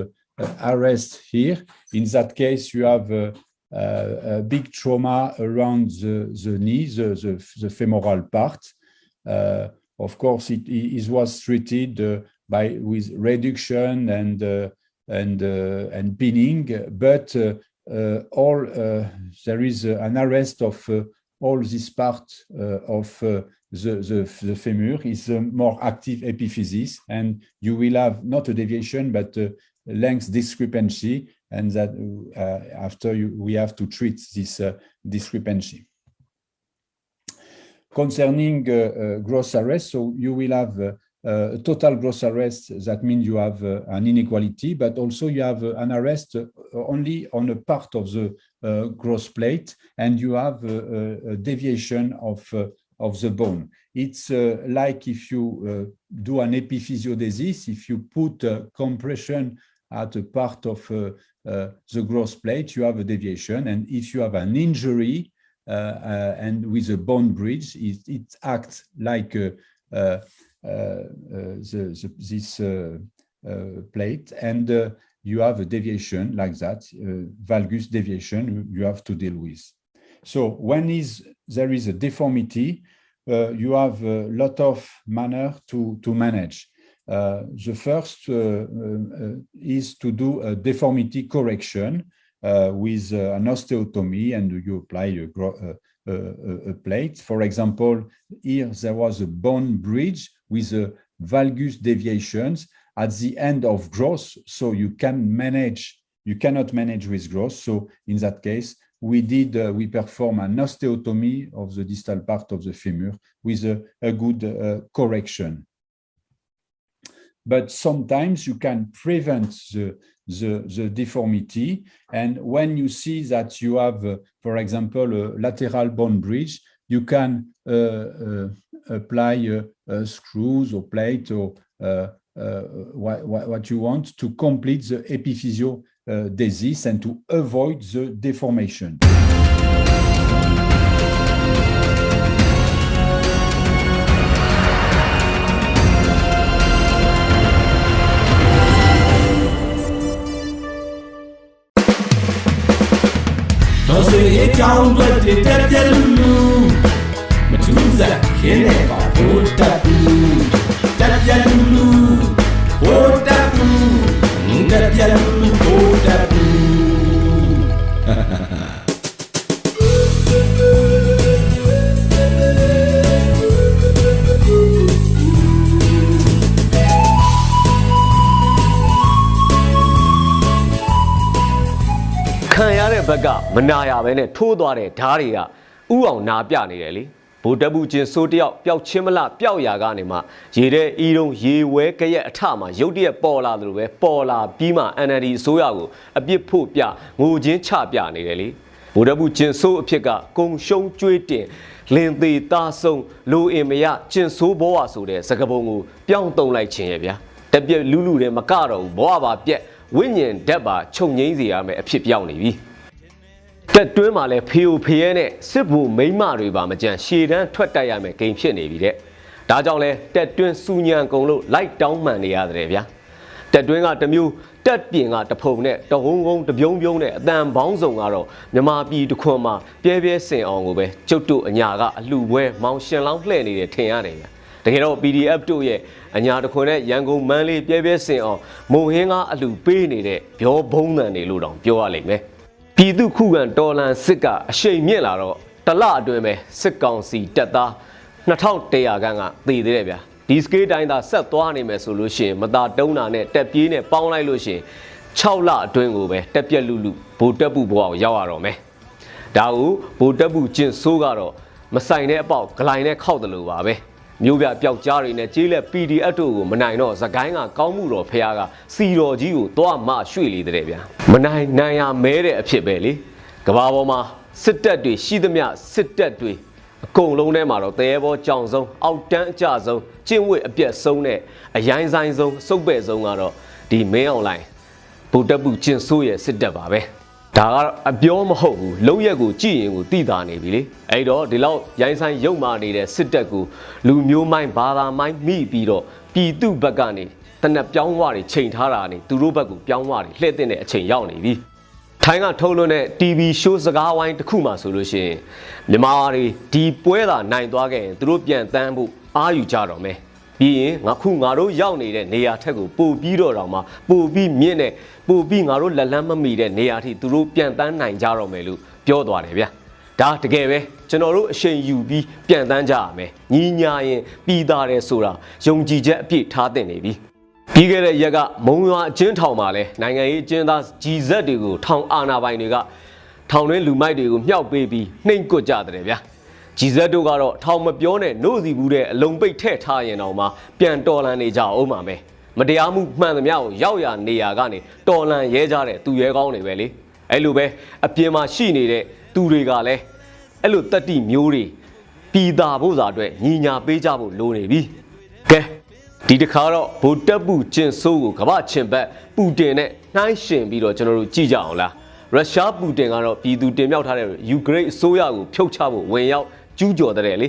S6: arrest here. In that case, you have a big trauma around the knee, the femoral part. Of course, it was treated with reduction and pinning, but there is an arrest of all this part of the femur is a more active epiphysis, and you will have not a deviation but a length discrepancy, and that after we have to treat this discrepancy. Concerning growth arrest, so you will have a total growth arrest. That means you have an inequality, but also you have an arrest only on a part of the growth plate, and you have a deviation of the bone. It's like if you do an epiphysiodesis, if you put compression at a part of the growth plate, you have a deviation, and if you have an injury and with a bone bridge, it acts like this plate, and you have a deviation like that, valgus deviation you have to deal with. So when there is a deformity, you have a lot of manner to manage. The first is to do a deformity correction with an osteotomy, and you apply a plate. For example, here there was a bone bridge with a valgus deviations at the end of growth, so you cannot manage with growth. So in that case, we perform an osteotomy of the distal part of the femur with a good correction. But sometimes you can prevent the deformity, and when you see that you have, for example, a lateral bone bridge, you can apply screws or plate or what you want to complete the epiphysiodesis and to avoid the deformation.
S7: ခံရတဲ့ဘက်ကမနာရပဲနဲ့ထိုးသွားတဲ့ဓားတွေကဥအောင်နာပြနေတယ်လေဗိုလ်တပ်ဘူးချင်းစိုးတယောက်ပျောက်ချင်းမလားပျောက်ရာကနေမှရေတဲ့ဤတုံးရေဝဲကြရက်အထမှာရုတ်တရက်ပေါ်လာသလိုပဲပေါ်လာပြီးမှ NLD အစိုးရကိုအပြစ်ဖို့ပြငိုချင်းချပြနေတယ်လေဗိုလ်တပ်ဘူးချင်းစိုးအဖြစ်ကကုံရှုံးကျွေးတင်လင်သေးသားဆုံးလိုအင်မရချင်းစိုးဘောဝဆိုတဲ့စကားပုံကိုပြောင်းတုံလိုက်ခြင်းရဲ့ဗျာတပြက်လူတဲ့မကတော့ဘူးဘောဝပါပြက်ဝိညာဉ်ဓာတ်ပါချုပ်ငိမ့်စေရမယ်အဖြစ်ပြောင်းနေပြီတက်တွင်းမှာလဲဖေဖရဲနဲ့စစ်ဘူမိမတွေပါမကြံရှည်တန်းထွက်တိုက်ရမယ်ဂိမ်းဖြစ်နေပြီတဲ့ဒါကြောင့်လဲတက်တွင်းစူညံကုန်လို့လိုက်တောင်းမှန်နေရတယ်ဗျာတက်တွင်းကတစ်မျိုးတက်ပြင်ကတဖုံနဲ့တဟုံကုန်းတပြုံးပြုံးနဲ့အတန်ပေါင်းစုံကတော့မြမပြည်တစ်ခွန်းမှာပြဲပြဲစင်အောင်ကိုပဲကျုပ်တို့အညာကအလှပွဲမောင်ရှင်လောင်းလှဲ့နေတယ်ထင်ရတယ်ဗျာတကယ်တော့ PDF တို့ရဲ့အညာတစ်ခွန်းနဲ့ရန်ကုန်မန်းလေးပြဲပြဲစင်အောင်မုံဟင်းကားအလှပေးနေတဲ့ပြောဘုံတန်တွေလို့တောင်ပြောရလိမ့်မယ်ပြည်သူခုခံတော်လန်စစ်ကအရှိန်မြင့်လာတော့တလအတွင်းပဲစစ်ကောင်စီတပ်သား 2100ခန်းကတည်သေးတယ်ဗျာဒီစကေးတိုင်းသာဆက်သွားနိုင်မယ်ဆိုလို့ရှိရင်မသာတုံးတာနဲ့တက်ပြေးနဲ့ပေါင်းလိုက်လို့ရှိရင်6လအတွင်းကိုပဲတက်ပြက်လူလူဘိုတက်ပူဘွားကိုရောက်ရတော့မယ်ဒါကိုဘိုတက်ပူကျင့်ဆိုးကတော့မဆိုင်တဲ့အပေါက်ဂလိုင်းနဲ့ခောက်တယ်လို့ပါပဲမျိုးပြပျောက်ကြားတွေနဲ့ကြေးလက် PDF တို့ကိုမနိုင်တော့သကိုင်းကကောင်းမှုတော်ဖះကစီတော်ကြီးကိုသွားမှရွှေ့လေတဲ့ဗျာမနိုင်ရမဲတဲ့အဖြစ်ပဲလေကဘာပေါ်မှာစစ်တပ်တွေရှိသမျှစစ်တပ်တွေအကုန်လုံးထဲမှာတော့တရေဘောကြောင်ဆုံးအောက်တန်းအကျဆုံးကျင့်ဝတ်အပြက်ဆုံးနဲ့အရိုင်းဆိုင်ဆုံးစုပ်ပဲ့ဆုံးကတော့ဒီမင်းအွန်လိုင်းဗိုလ်တပ်ပူကျင့်ဆိုးရဲ့စစ်တပ်ပါပဲဒါကအပြောမဟုတ်ဘူးလုံရက်ကိုကြည်ရင်ကိုတိတာနေပြီလေအဲ့တော့ဒီလောက်ရိုင်းဆိုင်ရုပ်မာနေတဲ့စစ်တပ်ကိုလူမျိုးမိုင်းဘာသာမိုင်းမိပြီးတော့ပြည်သူဘက်ကနေတနက်ပြောင်းဝတွေချိန်ထားတာနေသူတို့ဘက်ကိုပြောင်းဝတွေလှည့်တဲ့အချိန်ရောက်နေပြီထိုင်းကထုတ်လွှင့်တဲ့ TV show စကားဝိုင်းတစ်ခုမှဆိုလို့ရှိရင်မြန်မာတွေဒီပွဲသာနိုင်သွားခဲ့ရင်သူတို့ပြန်တန်းဖို့အားယူကြတော့မယ်ပြီးရင်ငါတို့ရောက်နေတဲ့နေရာထက်ကိုပို့ပြီးတော့တောင်မှပို့ပြီးမြင့်တဲ့ပို့ပြီးငါတို့လက်လန်းမမီတဲ့နေရာထိသူတို့ပြန်တန်းနိုင်ကြတော့မယ်လို့ပြောသွားတယ်ဗျာဒါတကယ်ပဲကျွန်တော်တို့အချိန်ယူပြီးပြန်တန်းကြရမယ်ညီညာရင်ပြီးသားတယ်ဆိုတာယုံကြည်ချက်အပြည့်ထားသင့်နေပြီပြီးခဲ့တဲ့ရက်ကမုံရွာအကျဉ်းထောင်မှာလဲနိုင်ငံရေးအကျဉ်းသားကြီးဇက်တွေကိုထောင်အာဏာပိုင်တွေကထောင်တွင်းလူမိုက်တွေကိုမြှောက်ပေးပြီးနှိမ်ကွကြတယ်ဗျာကြီးဇက်တို့ကတော့ထောင်မပြောနဲ့နှုတ်စီဘူးတဲ့အလုံးပိတ်ထည့်ထားရင်တော့မှပြန်တော်လန်နေကြအောင်ပါမယ်မတရားမှုမှန်သမျှကိုရောက်ရနေရကနေတော်လန်ရဲကြတဲ့သူရဲကောင်းတွေပဲလေအဲ့လိုပဲအပြင်မှာရှိနေတဲ့သူတွေကလည်းအဲ့လိုတတိမျိုးတွေပြည်သာဖို့စာအတွက်ညီညာပေးကြဖို့လိုနေပြီကဲဒီတစ်ခါတော့ဗိုလ်တပ်ပူကျင့်ဆိုးကိုကမ္ဘာချင်ဘက်ပူတင်နဲ့နှိုင်းရှင်ပြီးတော့ကျွန်တော်တို့ကြည့်ကြအောင်လားရုရှားပူတင်ကတော့ပြည်သူတင်မြှောက်ထားတဲ့ယူကရိန်းအစိုးရကိုဖြုတ်ချဖို့ဝင်ရောက်ကျူးကျော်တဲ့လေ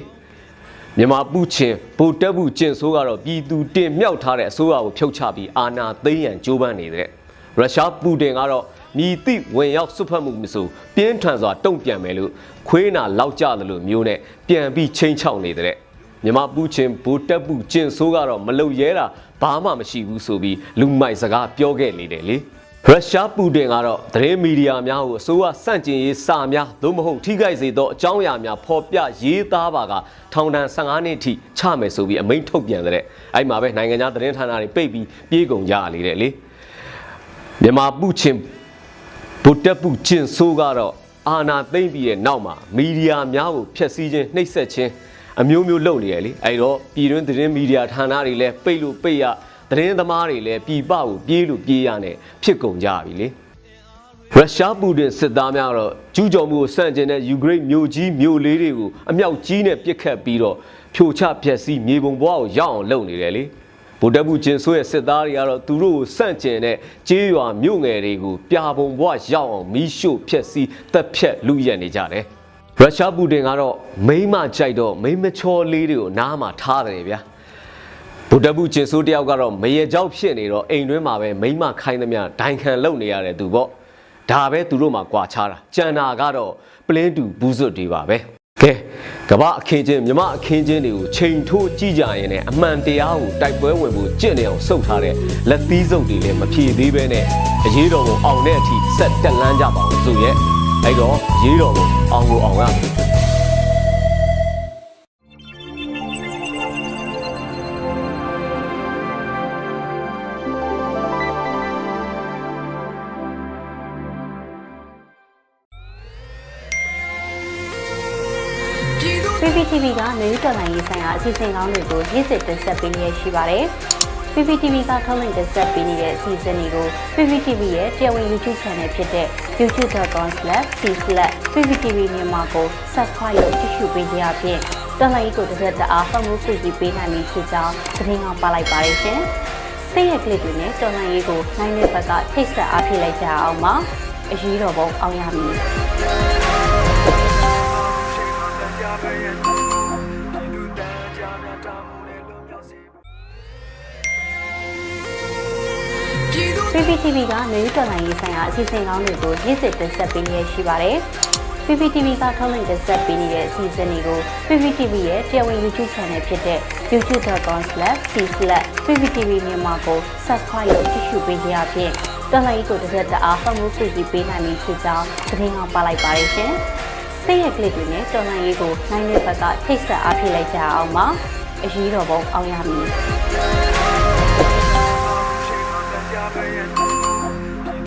S7: မြန်မာပူချင်းဗိုလ်တပ်ပူကျင့်ဆိုးကတော့ပြည်သူတင်မြှောက်ထားတဲ့အစိုးရကိုဖြုတ်ချပြီးအာဏာသိမ်းရန်ကြိုးပမ်းနေတဲ့ရုရှားပူတင်ကတော့မြည်သည့်ဝင်ရောက်ဆွတ်ဖက်မှုမဆိုပြင်းထန်စွာတုံ့ပြန်မယ်လို့ခွေးနာလောက်ကြတယ်လို့မျိုးနဲ့ပြန်ပြီးချင်းချောက်နေတဲ့မြန်မာပူချင်းဗိုလ်တပ်ပူကျင့်ဆိုးကတော့မလုံရဲတာဘာမှမရှိဘူးဆိုပြီးလူမိုက်စကားပြောခဲ့နေတယ်လေရုရှားပူတင်ကတော့သတင်းမီဒီယာများကိုအစိုးရစန့်ကျင်ရေးစာများသို့မဟုတ်ထိခိုက်စေသောအကြောင်းအရာများဖော်ပြရေးသားပါကထောင်ဒဏ်15နှစ်ထိချမယ်ဆိုပြီးအမိန့်ထုတ်ပြန်တဲ့အဲ့မှာပဲနိုင်ငံခြားသတင်းဌာနတွေပိတ်ပြီးပြေးကုန်ကြရလေတဲ့လေမြန်မာပူချင်းဗိုလ်တပ်ပူကျင့်ဆိုးကတော့အာဏာသိမ်းပြီးတဲ့နောက်မှာမီဒီယာများကိုဖျက်ဆီးခြင်းနှိပ်စက်ခြင်းအမျိုးမျိုးလုပ်နေရလေအဲ့တော့ပြည်တွင်းသတင်းမီဒီယာဌာနတွေလည်းပိတ်လို့ပိတ်ရသတင်းသမားတွေလည်းပြည်ပကိုပြေးလို့ပြေးရနဲ့ဖြစ်ကုန်ကြပြီလေရုရှားပူတင်စစ်သားများတော့ကျူးကျော်မှုကိုစန့်ကျင်တဲ့ယူကရိန်းမြို့ကြီးမြို့လေးတွေကိုအမြောက်ကြီးနဲ့ပစ်ခတ်ပြီးတော့ဖြိုချဖျက်ဆီးမြေပုံဘွားကိုရောက်အောင်လုပ်နေတယ်လေဗိုလ်တပ်ပူကျင်းဆိုးရဲ့စစ်သားတွေကတော့သူတို့ကိုစန့်ကျင်တဲ့ကြေးရွာမြို့ငယ်တွေကိုပြာပုံဘွားရောက်အောင်မီးရှို့ဖျက်ဆီးတပ်ဖြတ်လူရက်နေကြတယ်ရုရှားပူတင်ကတော့မိမကြိုက်တော့မိမချောလေးတွေကိုနားမှာထားတယ်ဗျာဗိုလ်တပ်ပူကျင်းဆိုးတယောက်ကတော့မရေကြောက်ဖြစ်နေတော့အိမ်တွင်းမှာပဲမိမခိုင်းသမျှဒိုင်ခံလုပ်နေရတယ်သူပေါ့ဒါပဲသူတို့မှာကွာခြားတာကြံတာကတော့ပလင်းတူဘူးစွတ်တွေပါပဲကဲကမ္ဘာအခင်းချင်းမြမအခင်းချင်းတွေကိုချိန်ထိုးကြည့်ကြရင်လည်းအမှန်တရားကိုတိုက်ပွဲဝင်ဖို့ကြင့်နေအောင်စုပ်ထားတဲ့လက်သီးစုပ်တွေလည်းမဖြည့်သေးပဲနဲ့အရေးတော်ကိုအောင်တဲ့အထိဆက်တက်လန်းကြပါအောင်ဆိုရဲ့အဲ့တော့အရေးတော်ကိုအောင်ကိုအောင်ရမယ်
S2: PVTV ကမျိုးတော်လိုင်းရေးဆိုင်ရာအစီအစဉ်ကောင်းတွေကိုရည်စည်တင်ဆက်ပေးနေရှိပါတယ်။ PVTV ကထုတ်လွှင့်တင်ဆက်ပေးနေတဲ့အစီအစဉ်တွေကို PVTV ရဲ့တရားဝင် YouTube Channel ဖြစ်တဲ့ youtube.com/PVTV မြန်မာကို Subscribe လုပ်ကြည့်ရှုပေးကြရဖြင့်တော်လိုင်းကိုတစ်သက်တအားဖုန်းမှုပြည်ပေးနိုင်ပြီဖြစ်ကြောင်းသတင်းကောင်းပါလိုက်ပါတယ်ရှင်။စိတ်ရက်ကလစ်တွေနဲ့တော်လိုင်းရေးကိုနိုင်တဲ့ဘက်ကထိတ်ဆက်အားဖြည့်လိုက်ကြအောင်ပါ။အရေးတော်ပုံအောင်ရမည်။ PVTV ကမျိုးတော်လိုင်းရေးဆိုင်ရာအစီအစဉ်ကောင်းတွေကိုရည်စည်တင်ဆက်ပေးနေရှိပါတယ်။ PVTV ကထုတ်လွှင့်တင်ဆက်ပေးနေတဲ့အစီအစဉ်တွေကို PVTV ရဲ့တရားဝင် YouTube Channel ဖြစ်တဲ့ youtube.com/PVTV မြန်မာကို Subscribe လုပ်ကြည့်ရှုပေးကြရဖြင့်တော်လိုင်းကိုတစ်သက်တအားဖုန်းမှုပြည်ပေးနိုင်ပြီဖြစ်ကြောင်းသတင်းကောင်းပါလိုက်ပါတယ်ရှင်။
S8: စိတ်ရက်ကလေးတွေနဲ့တော်လှန်ရေးကိုနိုင်တဲ့ဘက်ကထိတ်ဆက်အားဖြစ်လိုက်ကြအောင်ပါအရေးတော်ပုံအောင်ရမည်